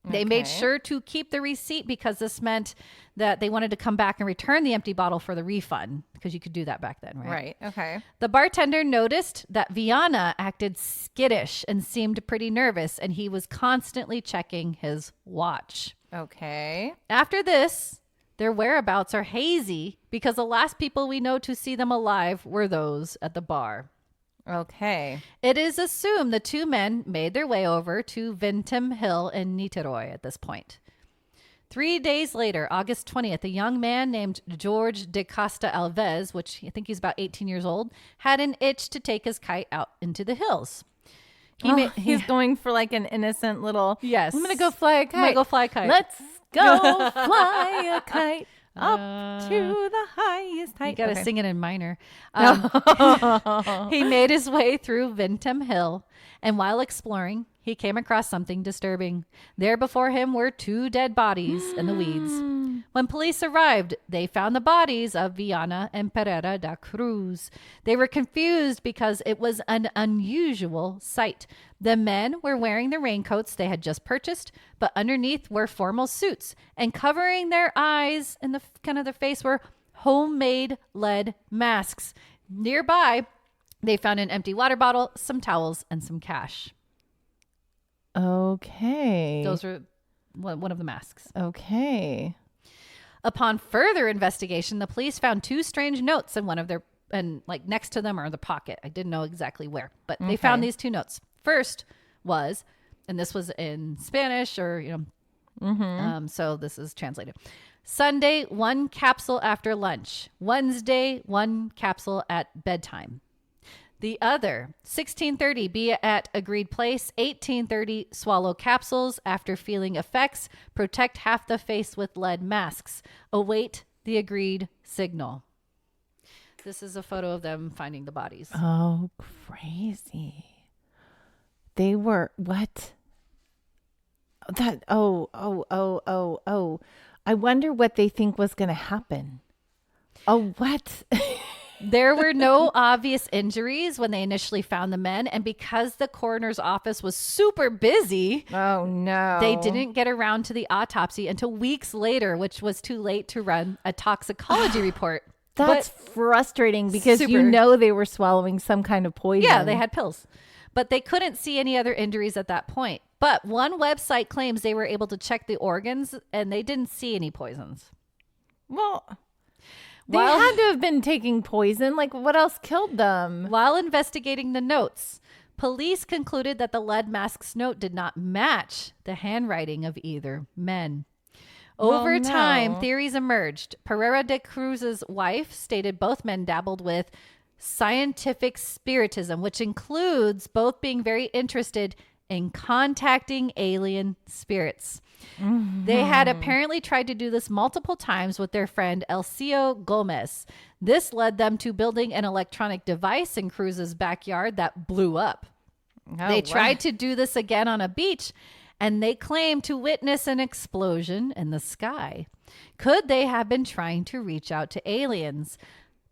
They made sure to keep the receipt because this meant that they wanted to come back and return the empty bottle for the refund because you could do that back then, right? Right. Okay. The bartender noticed that Viana acted skittish and seemed pretty nervous, and he was constantly checking his watch. Okay. After this, their whereabouts are hazy because the last people we know to see them alive were those at the bar. Okay. It is assumed the two men made their way over to Vintim Hill in Niterói at this point. 3 days later, August 20th, a young man named George de Costa Alves, which I think he's about 18 years old, had an itch to take his kite out into the hills. He's going for like an innocent little, Yes. I'm going to go fly a kite. I'm gonna go fly a kite. Let's go fly a kite up to the highest height. You gotta Okay. sing it in minor. He made his way through Vintim Hill, and while exploring, he came across something disturbing. There before him were two dead bodies in the weeds. When police arrived, they found the bodies of Viana and Pereira da Cruz. They were confused because it was an unusual sight. The men were wearing the raincoats they had just purchased, but underneath were formal suits, and covering their eyes and the kind of their face were homemade lead masks. Nearby, they found an empty water bottle, some towels, and some cash. Okay. Those were one of the masks. Okay. Upon further investigation, the police found two strange notes in one of their, and like next to them or in the pocket. I didn't know exactly where, but they found these two notes. First was, and this was in Spanish or, so this is translated. Sunday, 1 capsule after lunch. Wednesday, 1 capsule at bedtime. The other, 16:30, be at agreed place. 18:30, swallow capsules. After feeling effects, protect half the face with lead masks. Await the agreed signal. This is a photo of them finding the bodies. Oh, crazy. They were, what? That, oh. I wonder what they think was going to happen. Oh, what? There were no obvious injuries when they initially found the men, and because the coroner's office was super busy, Oh, no. they didn't get around to the autopsy until weeks later, which was too late to run a toxicology report. That's frustrating because you know they were swallowing some kind of poison. Yeah, they had pills. But they couldn't see any other injuries at that point. But one website claims they were able to check the organs and they didn't see any poisons. Well, they had to have been taking poison. Like, what else killed them? While investigating the notes, police concluded that the lead mask's note did not match the handwriting of either men. Over time, theories emerged. Pereira de Cruz's wife stated both men dabbled with scientific spiritism, which includes both being very interested in contacting alien spirits. They had apparently tried to do this multiple times with their friend Elcio Gomez. This led them to building an electronic device in Cruz's backyard that blew up. They tried to do this again on a beach, and they claimed to witness an explosion in the sky. Could they have been trying to reach out to aliens?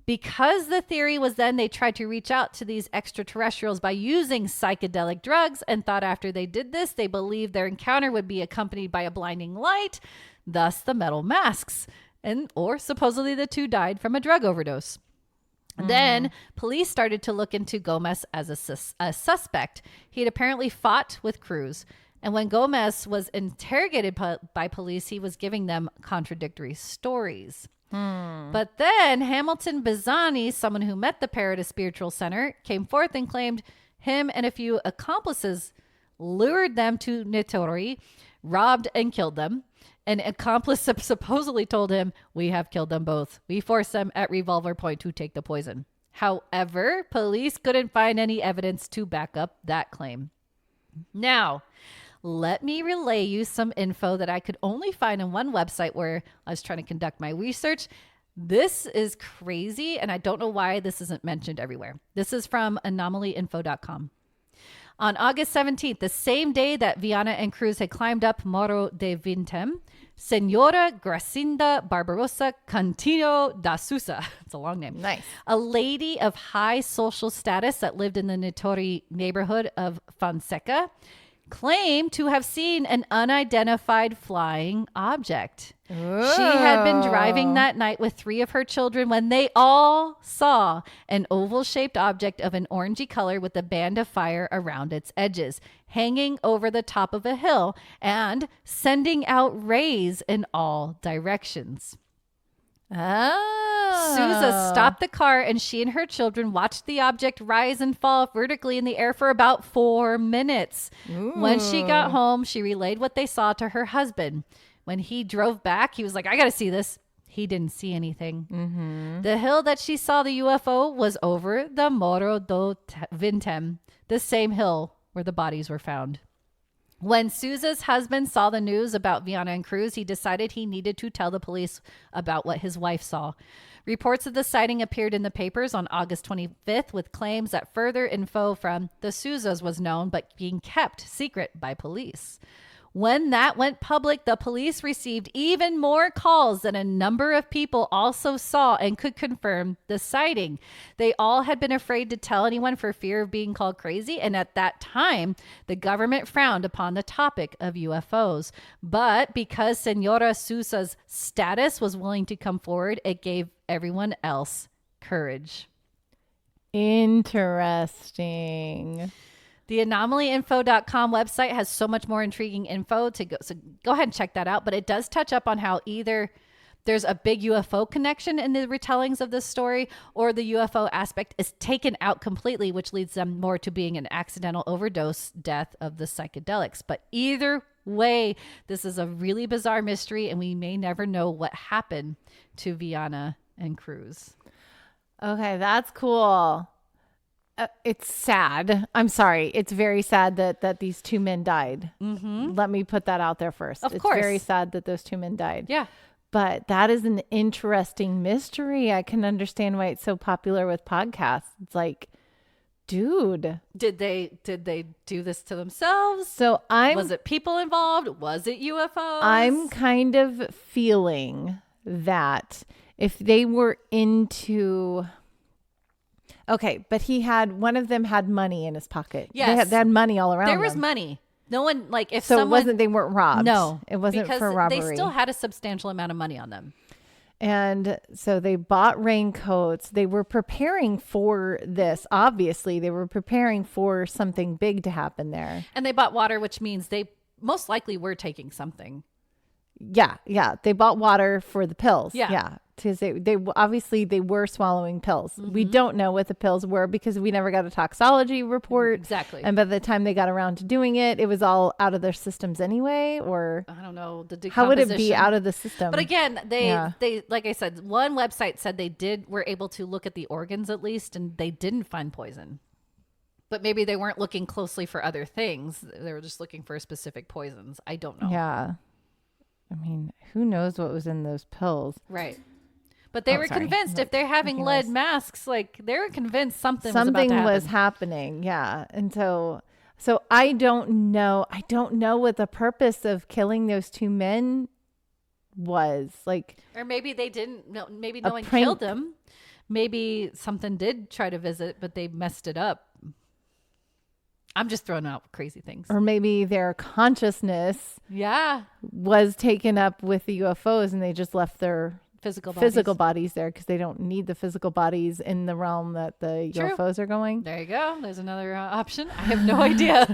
Because the theory was then they tried to reach out to these extraterrestrials by using psychedelic drugs, and thought after they did this, they believed their encounter would be accompanied by a blinding light, thus the metal masks, or supposedly the two died from a drug overdose. Then police started to look into Gomez as a suspect. He had apparently fought with Cruz. And when Gomez was interrogated by police, he was giving them contradictory stories. But then Hamilton Bizzani, someone who met the pair at a spiritual center, came forth and claimed him and a few accomplices lured them to Nitori, robbed and killed them. An accomplice supposedly told him, "We have killed them both. We forced them at revolver point to take the poison." However, police couldn't find any evidence to back up that claim. Now, let me relay you some info that I could only find on one website where I was trying to conduct my research. This is crazy, and I don't know why this isn't mentioned everywhere. This is from anomalyinfo.com. On August 17th, the same day that Viana and Cruz had climbed up Morro de Vintem, Senora Gracinda Barbarossa Cantino da Sousa, it's a long name, Nice. a lady of high social status that lived in the Nitori neighborhood of Fonseca, claimed to have seen an unidentified flying object. Whoa. She had been driving that night with 3 of her children when they all saw an oval-shaped object of an orangey color with a band of fire around its edges, hanging over the top of a hill and sending out rays in all directions. Oh. Sousa stopped the car, and she and her children watched the object rise and fall vertically in the air for about 4 minutes. When she got home, she relayed what they saw to her husband. When he drove back, he was like, "I got to see this." He didn't see anything. The hill that she saw the UFO was over the Morro do Vintem, the same hill where the bodies were found. When Sousa's husband saw the news about Viana and Cruz, he decided he needed to tell the police about what his wife saw. Reports of the sighting appeared in the papers on August 25th with claims that further info from the Sousas was known but being kept secret by police. When that went public, the police received even more calls that a number of people also saw and could confirm the sighting. They all had been afraid to tell anyone for fear of being called crazy, and at that time, the government frowned upon the topic of UFOs. But because Senora Sousa's status was willing to come forward, it gave everyone else courage. Interesting. The anomalyinfo.com website has so much more intriguing info to go. So go ahead and check that out. But it does touch up on how either there's a big UFO connection in the retellings of this story, or the UFO aspect is taken out completely, which leads them more to being an accidental overdose death of the psychedelics. But either way, this is a really bizarre mystery, and we may never know what happened to Viana and Cruz. Okay, that's cool. It's sad. I'm sorry. It's very sad that these 2 men died. Let me put that out there first. Of course. It's very sad that those 2 men died. Yeah. But that is an interesting mystery. I can understand why it's so popular with podcasts. It's like, dude. Did they do this to themselves? So Was it people involved? Was it UFOs? I'm kind of feeling that if they were into... Okay, but one of them had money in his pocket. Yes. They had money all around There was them. money. No one, like, if So someone... they weren't robbed. No. It wasn't because for robbery. they still had a substantial amount of money on them. And so they bought raincoats. They were preparing for this. Obviously, they were preparing for something big to happen there. And they bought water, which means they most likely were taking something. Yeah. They bought water for the pills. Yeah. Yeah. Because they obviously they were swallowing pills. We don't know what the pills were because we never got a toxology report. Exactly. And by the time they got around to doing it, it was all out of their systems anyway. Or I don't know, the decomposition. how would it be out of the system? But again, they like I said, one website said they were able to look at the organs at least, and they didn't find poison. But maybe they weren't looking closely for other things. They were just looking for specific poisons. I don't know. Yeah. I mean, who knows what was in those pills? Right. But they were convinced if they're having lead masks, like they were convinced something was about to happen. was happening. Yeah. And so So I don't know. I don't know what the purpose of killing those two men was. Like, Or maybe they didn't. Maybe no one prank. killed them. Maybe something did try to visit, but they messed it up. I'm just throwing out crazy things. Or maybe their consciousness Yeah. was taken up with the UFOs and they just left their physical bodies there because they don't need the physical bodies in the realm that the True. UFOs are going. There you go. There's another option. I have no idea.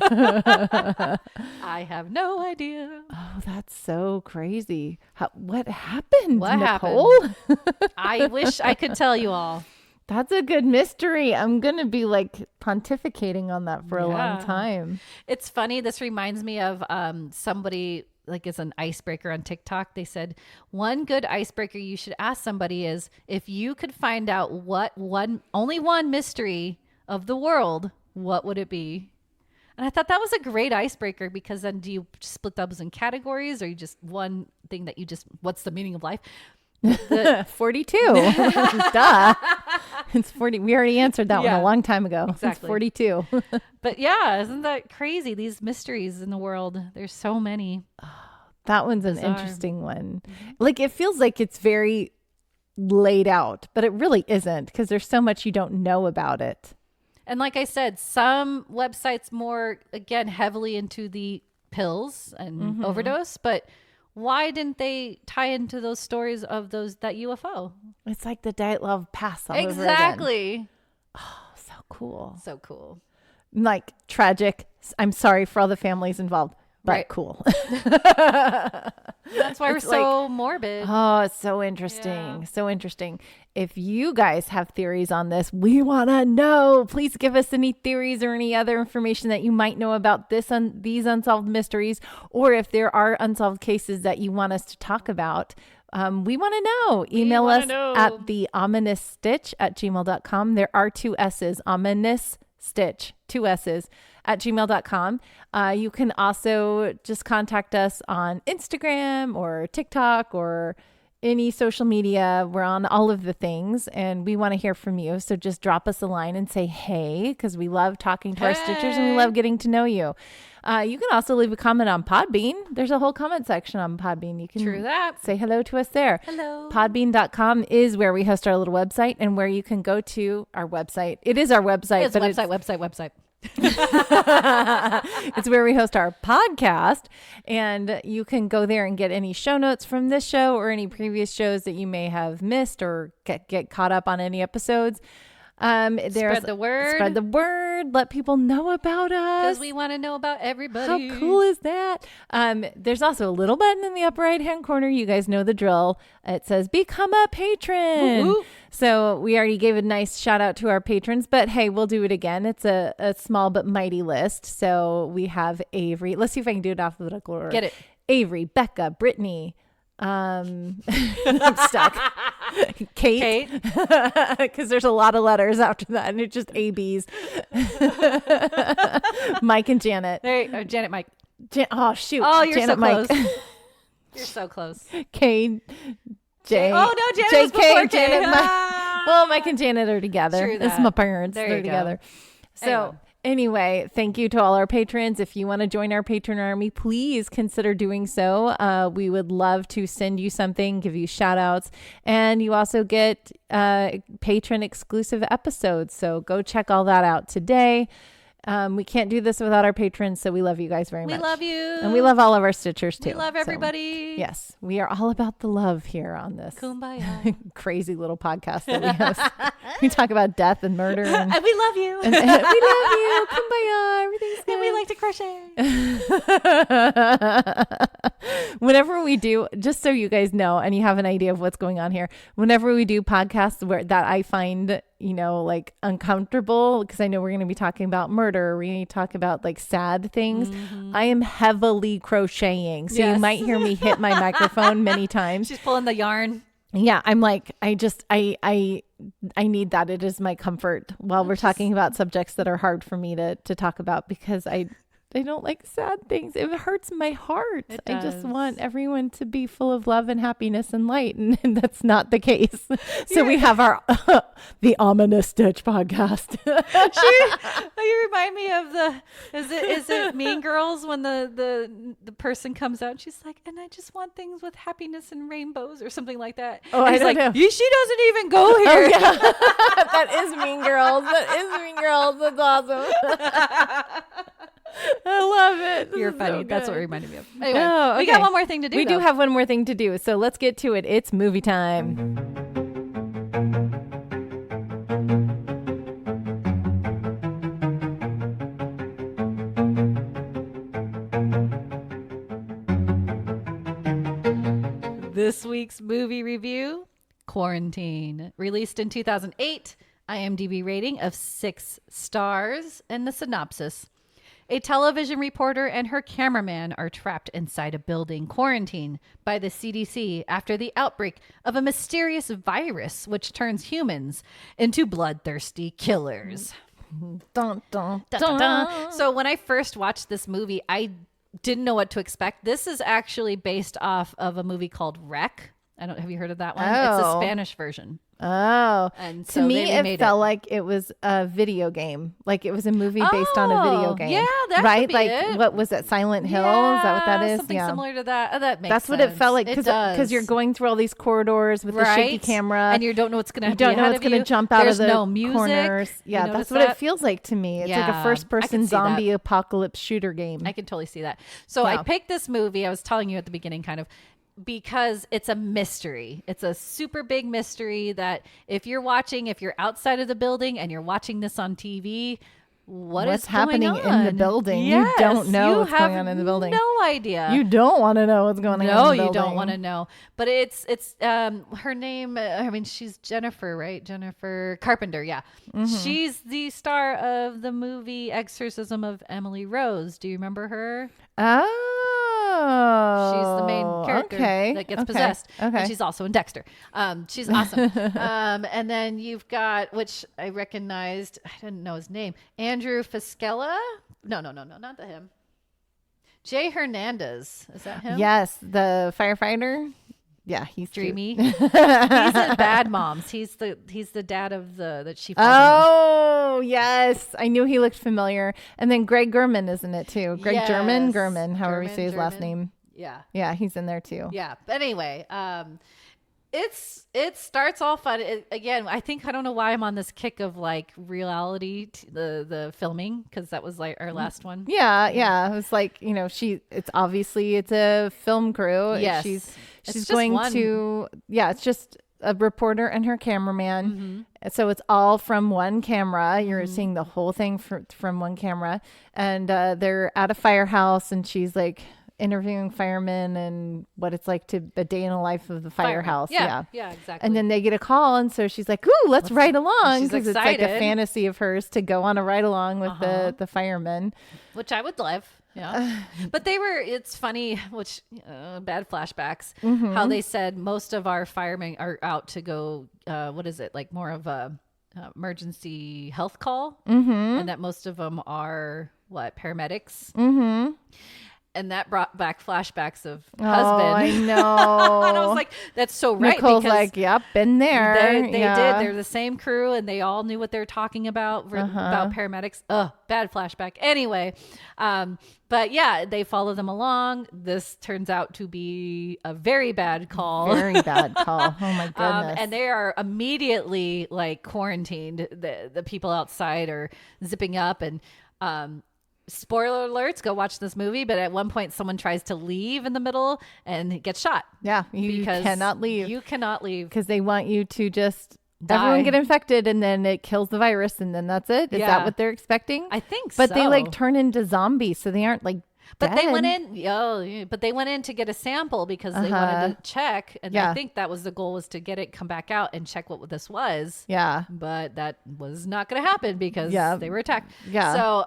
I have no idea. Oh, that's so crazy. What happened, What Nicole? I wish I could tell you all. That's a good mystery. I'm going to be like pontificating on that for a long time. It's funny. This reminds me of somebody, like, it's an icebreaker on TikTok. They said one good icebreaker you should ask somebody is, if you could find out only one mystery of the world, what would it be? And I thought that was a great icebreaker, because then do you split those in categories, or you just one thing that what's the meaning of life? 42. Duh. It's 40. We already answered that one a long time ago. Exactly. It's 42. But yeah, isn't that crazy? These mysteries in the world. There's so many. That one's an interesting one. Like, it feels like it's very laid out, but it really isn't, because there's so much you don't know about it. And like I said, some websites more, again, heavily into the pills and overdose, but why didn't they tie into those stories of that UFO? It's like the Diet Love Pass all over again. Exactly. Oh, so cool. So cool. Like, tragic. I'm sorry for all the families involved, but Right. cool. That's why we're so morbid. Oh, it's so interesting. Yeah. So interesting. If you guys have theories on this, we want to know. Please give us any theories or any other information that you might know about these unsolved mysteries, or if there are unsolved cases that you want us to talk about. We want to know. Email us at theominousstitch@gmail.com. There are 2 S's, ominous stitch, 2 S's at gmail.com. You can also just contact us on Instagram or TikTok or any social media. We're on all of the things, and we want to hear from you. So just drop us a line and say, hey, because we love talking to our stitchers and we love getting to know you. You can also leave a comment on Podbean. There's a whole comment section on Podbean. You can say hello to us there. Hello. Podbean.com is where we host our little website, and where you can go to our website. It is our website. It's website. It's where we host our podcast, and you can go there and get any show notes from this show or any previous shows that you may have missed, or get caught up on any episodes. Spread the word. Let people know about us, because we want to know about everybody. How cool is that? There's also a little button in the upper right hand corner. You guys know the drill. It says become a patron. Woo-hoo. So we already gave a nice shout out to our patrons, but hey, we'll do it again. It's a small but mighty list. So we have Avery. Let's see if I can do it alphabetical order. Get it. Avery, Becca, Brittany. I'm stuck. Kate, because there's a lot of letters after that, and it's just ABs. Mike and Janet. Janet, Mike. Oh shoot! Oh, you're Janet, so Mike. close. You're so close. K, J. Oh no, Janet was before K. Janet, Mike. Well, Mike and Janet are together. True that. It's my parents. There They're you go. together. So. Anyway, thank you to all our patrons. If you want to join our patron army, please consider doing so. We would love to send you something, give you shout outs, and you also get patron exclusive episodes. So go check all that out today. We can't do this without our patrons, so we love you guys very much. We love you. And we love all of our stitchers too. We love everybody. So, yes, we are all about the love here on this Kumbaya. crazy little podcast that we host. We talk about death and murder. And we love you. And we love you. Kumbaya. Everything's good. And we like to crochet. Whenever we do, just so you guys know, and you have an idea of what's going on here, whenever we do podcasts that I find, like uncomfortable, because I know we're going to be talking about murder, we're going to talk about like sad things. I am heavily crocheting. So you might hear me hit my microphone many times. She's pulling the yarn. Yeah, I'm like, I need that. It is my comfort while we're talking about subjects that are hard for me to talk about, because like sad things. It hurts my heart. It I just does. want everyone to be full of love and happiness and light, and that's not the case. So we have our the Ominous Stitch podcast. You remind me of is it Mean Girls when the person comes out and she's like, and I just want things with happiness and rainbows or something like that. Oh, and I he's don't like, know. She doesn't even go here. Oh, yeah. That is Mean Girls. That is Mean Girls. That's awesome. I love it. This You're is funny. so That's what good. reminded me of. Anyway, Oh, we okay. got one more thing to do. We do though. have one more thing to do. So let's get to it. It's movie time. This week's movie review, Quarantine. Released in 2008, IMDb rating of 6 stars, and the synopsis. A television reporter and her cameraman are trapped inside a building quarantined by the CDC after the outbreak of a mysterious virus which turns humans into bloodthirsty killers. Dun, dun, Dun, dun. dun, dun. So when I first watched this movie, I didn't know what to expect. This is actually based off of a movie called Wreck. Have you heard of that one? It's a Oh. Spanish version. Oh, And to so me, they it remade felt like it was a video game. Like it was a movie based on a video Oh, game. yeah, that could right. be like it. what was it? Silent Hill? Is that what that is? Something similar to that. Oh, that makes That's sense. what it felt like It because does. you're going through all these corridors with the shaky Right? camera, and you don't know what's going to you don't know what's going to jump out There's of the no music. corners. You Yeah, notice that's what that? it feels like to me. It's like Yeah, a first-person I can see zombie that. apocalypse shooter game. I can totally see that. So Yeah. I picked this movie. I was telling you at the beginning, kind of, because it's a mystery. It's a super big mystery that if you're outside of the building and you're watching this on TV, what's happening going in the on? building? Yes, You don't know you what's going have on in the building. No idea. You don't want to know what's going on in the No, building. you don't want to know. But it's her name. I mean, she's Jennifer, right? Jennifer Carpenter. Yeah, she's the star of the movie Exorcism of Emily Rose. Do you remember her? Oh, She's the main character that gets possessed. Okay. And she's also in Dexter. She's awesome. And then you've got, which I recognized, I didn't know his name, Andrew Fiscella. No, not him. Jay Hernandez. Is that him? Yes, the firefighter. Yeah, he's cute. Dreamy. He's in Bad Moms. He's the dad of that she falls in love. Oh, yes. I knew he looked familiar. And then Greg Gurman is in it too. Greg Yes. German, however you German, say his last German. name. Yeah. Yeah, he's in there too. Yeah. But anyway, it starts all fun. Again, I don't know why I'm on this kick of like reality, the filming, because that was like our last one. Yeah. It was like, it's obviously it's a film crew. Yes. She's It's going just to, it's just a reporter and her cameraman. So it's all from one camera. You're seeing the whole thing from one camera. And they're at a firehouse and she's like interviewing firemen and what it's like to a day in the life of the firehouse. Yeah, exactly. And then they get a call. And so she's like, ooh, let's ride along. she's Because it's like a excited. fantasy of hers to go on a ride along with the firemen. Which I would love. Yeah. But it's funny, bad flashbacks, how they said most of our firemen are out to go, what is it? Like more of a emergency health call. And that most of them are paramedics. And that brought back flashbacks of husband. Oh, I know. And I was like, that's so right. Nicole's because like, yep, been there. They did. They're the same crew, and they all knew what they were talking about about paramedics. Bad flashback. Anyway, but yeah, they follow them along. This turns out to be a very bad call. Very bad call. Oh my goodness. And they are immediately like quarantined. The people outside are zipping up and. Spoiler alerts, go watch this movie. But at one point, someone tries to leave in the middle and gets shot. Yeah, you cannot leave. You cannot leave. Because they want you to just Die. everyone get infected and then it kills the virus and then that's it. Is Yeah. that what they're expecting? I think But so. they like turn into zombies, so they aren't like But dead. they went in. But they went in to get a sample because they wanted to check, and Yeah. I think that was the goal, was to get it, come back out, and check what this was. Yeah. But that was not going to happen because Yeah. they were attacked. Yeah. So,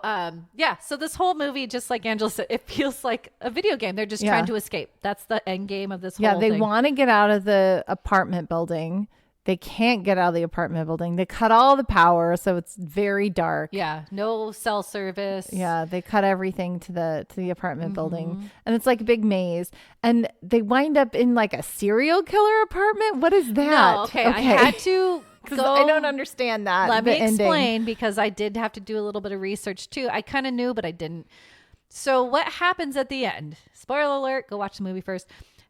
So this whole movie, just like Angela said, it feels like a video game. They're just Yeah. trying to escape. That's the end game of this whole Yeah, they thing. want to get out of the apartment building. They can't get out of the apartment building. They cut all the power, so it's very dark. Yeah, no cell service. Yeah, they cut everything to the apartment building, and it's like a big maze. And they wind up in like a serial killer apartment. What is that? No, okay. I had to because go. I don't understand that. Let me ending. explain, because I did have to do a little bit of research too. I kind of knew, but I didn't. So what happens at the end? Spoiler alert! Go watch the movie first.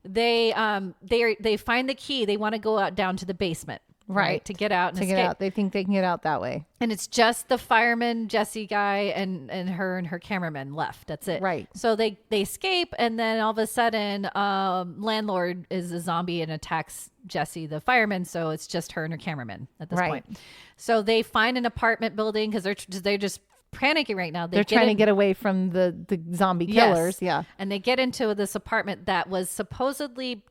They find the key. They want to go out down to the basement, right? To get out and escape. Get out. They think they can get out that way. And it's just the fireman, Jesse guy, and her cameraman left. That's it. Right. So they escape, and then all of a sudden, landlord is a zombie and attacks Jesse, the fireman. So it's just her and her cameraman at this point. So they find an apartment building because they're just panicking right now. They're trying to get away from the zombie killers. Yes. Yeah. And they get into this apartment that was supposedly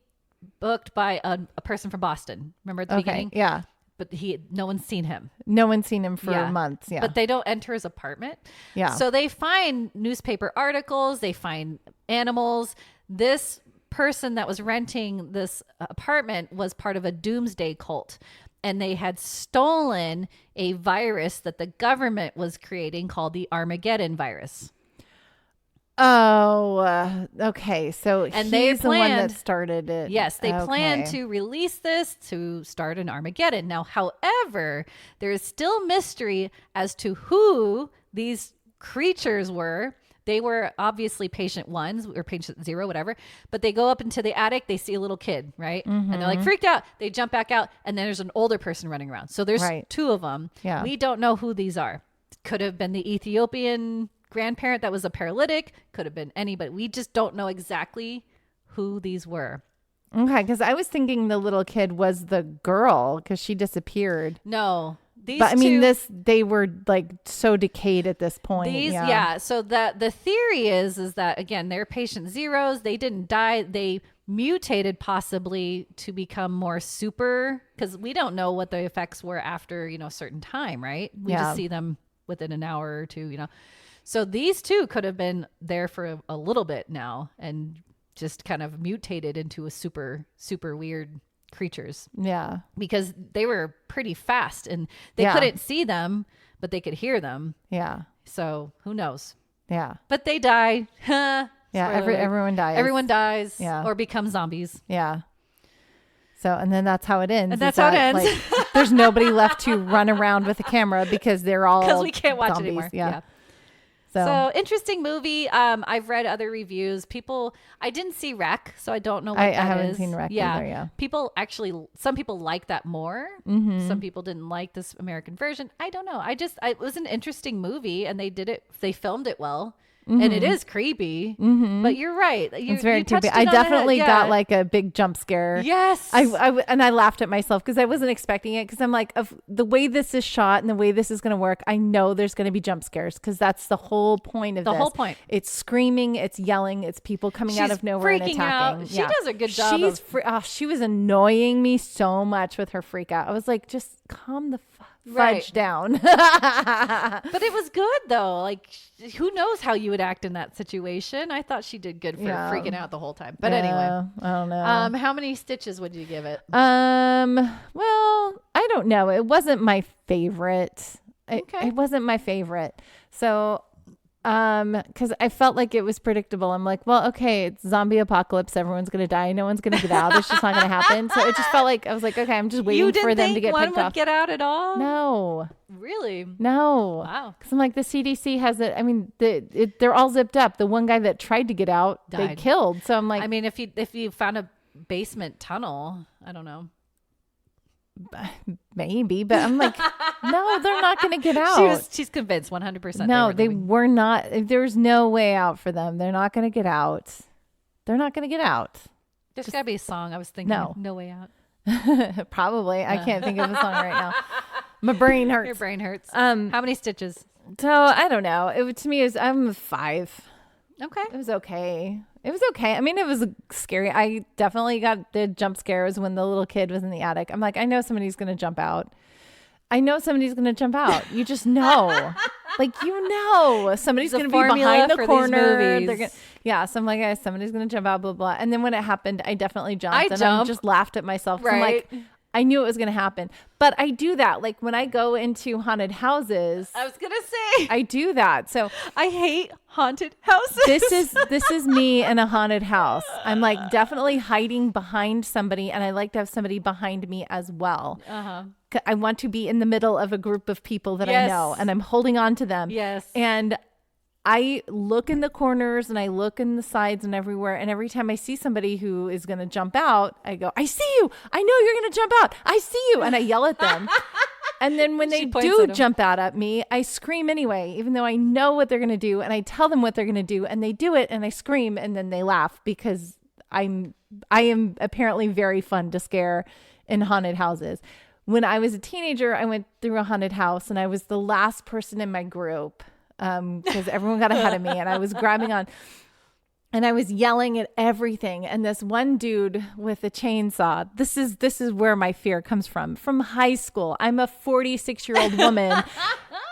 booked by a person from Boston. Remember at the beginning? Yeah. But no one's seen him. No one's seen him for months. Yeah. But they don't enter his apartment. Yeah. So they find newspaper articles. They find animals. This person that was renting this apartment was part of a doomsday cult. And they had stolen a virus that the government was creating called the Armageddon virus. Oh, okay. So and he's the one that started it. Yes, they plan to release this to start an Armageddon. Now, however, there is still mystery as to who these creatures were. They were obviously patient 1s or patient 0, whatever. But they go up into the attic. They see a little kid, right? And they're like freaked out. They jump back out. And then there's an older person running around. So there's 2 of them. Yeah. We don't know who these are. Could have been the Ethiopian grandparent that was a paralytic. Could have been anybody. We just don't know exactly who these were. Okay. Because I was thinking the little kid was the girl because she disappeared. No. But I mean, they were like so decayed at this point. So the theory is that, again, they're patient 0s. They didn't die. They mutated possibly to become more super, because we don't know what the effects were after, a certain time, right? We just see them within an hour or 2, So these 2 could have been there for a little bit now and just kind of mutated into a super, super weird creatures. Yeah. Because they were pretty fast and they couldn't see them, but they could hear them. Yeah. So who knows? Yeah. But they die. Yeah. Everyone dies. Everyone dies. Yeah. Or becomes zombies. Yeah. So, and then that's how it ends. And that's how it ends. Like, there's nobody left to run around with a camera because they're all because we can't watch zombies. it anymore. Yeah. So interesting movie. I've read other reviews. I didn't see Wreck, so I don't know what that is. I haven't seen Wreck either, yeah. Some people like that more. Mm-hmm. Some people didn't like this American version. I don't know. It was an interesting movie, and they filmed it well. Mm-hmm. And it is creepy, but you're right. It's very creepy. I definitely got like a big jump scare. Yes. I laughed at myself because I wasn't expecting it, because I'm like, of the way this is shot and the way this is going to work, I know there's going to be jump scares because that's the whole point of this. The whole point. It's screaming, it's yelling, it's people coming out of nowhere and attacking. Out. She does a good job. She was annoying me so much with her freak out. I was like, just calm the fudge down. But it was good though. Like, who knows how you would act in that situation? I thought she did good for freaking out the whole time. But anyway, I don't know. How many stitches would you give it? Well, I don't know. It wasn't my favorite. It wasn't my favorite. So, because I felt like it was predictable. I'm like, well, okay, it's zombie apocalypse. Everyone's going to die. No one's going to get out. It's just not going to happen. So it just felt like, I was like, okay, I'm just waiting for them to get picked off. You didn't think one would get out at all? No. Really? No. Wow. Because I'm like, the CDC has it. I mean, they're all zipped up. The one guy that tried to get out, they killed. So I'm like, I mean, if you found a basement tunnel, I don't know. Maybe, but I'm like, no, they're not going to get out. She's convinced 100%. No, they were not. There's no way out for them. They're not going to get out. They're not going to get out. There's got to be a song. I was thinking, no way out. Probably. I can't think of a song right now. My brain hurts. Your brain hurts. How many stitches? So I don't know. To me, I'm a 5. Okay. It was okay. I mean, it was scary. I definitely got the jump scares when the little kid was in the attic. I'm like, I know somebody's going to jump out. You just know. Like, somebody's going to be behind the corner. So I'm like, somebody's going to jump out, blah, blah. And then when it happened, I definitely jumped. I just laughed at myself. Right. I'm like, I knew it was going to happen. But I do that. Like when I go into haunted houses, I was gonna say I do that. So I hate haunted houses. this is me in a haunted house. I'm like definitely hiding behind somebody, and I like to have somebody behind me as well. I want to be in the middle of a group of people that I know, and I'm holding on to them. Yes. And I look in the corners and I look in the sides and everywhere. And every time I see somebody who is going to jump out, I go, I see you. I know you're going to jump out. I see you. And I yell at them. And then when they do jump out at me, I scream anyway, even though I know what they're going to do. And I tell them what they're going to do, and they do it, and I scream, and then they laugh because I am apparently very fun to scare in haunted houses. When I was a teenager, I went through a haunted house, and I was the last person in my group. Because everyone got ahead of me, and I was grabbing on, and I was yelling at everything. And this one dude with a chainsaw, this is where my fear comes from high school. I'm a 46-year-old woman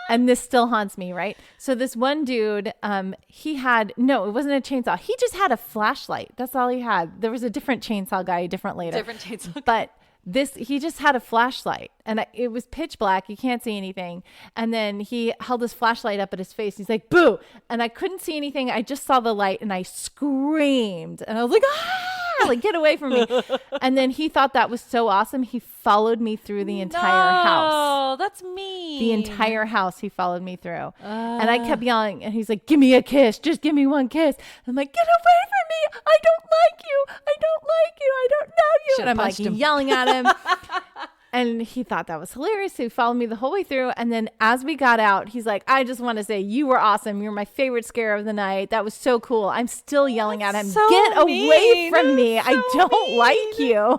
and this still haunts me. Right. So this one dude, it wasn't a chainsaw. He just had a flashlight. That's all he had. There was a different chainsaw guy, different chainsaw. But he just had a flashlight, and it was pitch black. You can't see anything. And then he held his flashlight up at his face. He's like, boo. And I couldn't see anything. I just saw the light, and I screamed, and I was like, ah, like, get away from me. And then he thought that was so awesome. He followed me through the entire house. Oh, that's mean. The entire house he followed me through. And I kept yelling, and he's like, give me a kiss. Just give me one kiss. I'm like, get away from me. I don't like you. I don't like you. I don't know you. Should've and I'm like punched him. yelling at him. And he thought that was hilarious. So he followed me the whole way through. And then as we got out, he's like, I just want to say you were awesome. You're my favorite scare of the night. That was so cool. I'm still yelling at him. So Get away from me. So I don't mean. like you.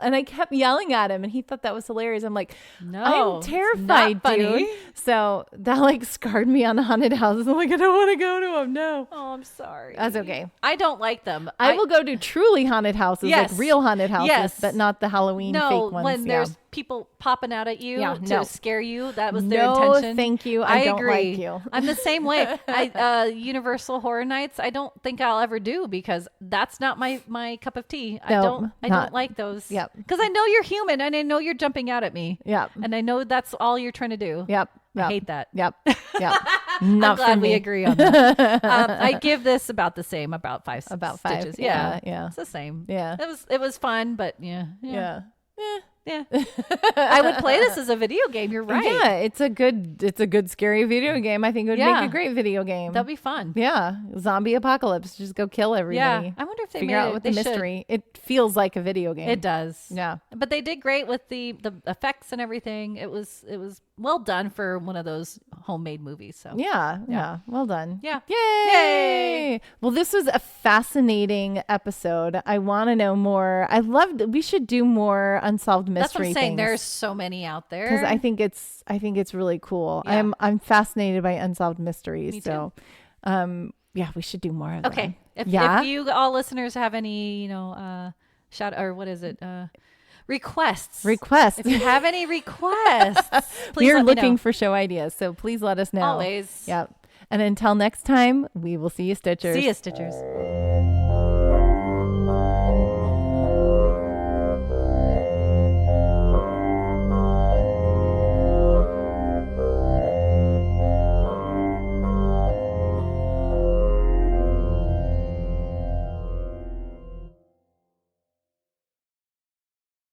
And I kept yelling at him, and he thought that was hilarious. I'm like, no, I'm terrified, dude. So that like scarred me on haunted houses. I'm like, I don't want to go to them. No. Oh, I'm sorry. That's okay. I don't like them. I will go to truly haunted houses, like real haunted houses, but not the Halloween fake ones. When there's people popping out at you to scare you, that was their No, intention. thank you. I don't agree. like you. I'm the same way. Universal Horror Nights, I don't think I'll ever do, because that's not my cup of tea. I don't like those. Yep. Because I know you're human, and I know you're jumping out at me. Yep. And I know that's all you're trying to do. Yep. I hate that. Yep. Yep. I'm Not glad for me. we agree on that. I give this about the same, about five stitches. Yeah. It's the same. Yeah. It was fun, but yeah. Yeah. I would play this as a video game. You're right. Yeah, it's a good scary video game. I think it would make a great video game. That'd be fun. Yeah, zombie apocalypse. Just go kill everybody. Yeah, I wonder if they figure out what the mystery. It feels like a video game. It does. Yeah, but they did great with the effects and everything. It was well done for one of those homemade movies. So yeah, well done. Yeah, yay! Well, this was a fascinating episode. I want to know more. We should do more unsolved mystery. That's what I'm saying. Things. There's so many out there because I think it's really cool. Yeah. I'm fascinated by unsolved mysteries. Me too. So, we should do more of them. Okay. If you all listeners have any, shout or what is it? Requests. If you have any requests, please we're let me looking know. for show ideas. So please let us know. Always. Yep. And until next time, we will see you, Stitchers. See you, Stitchers.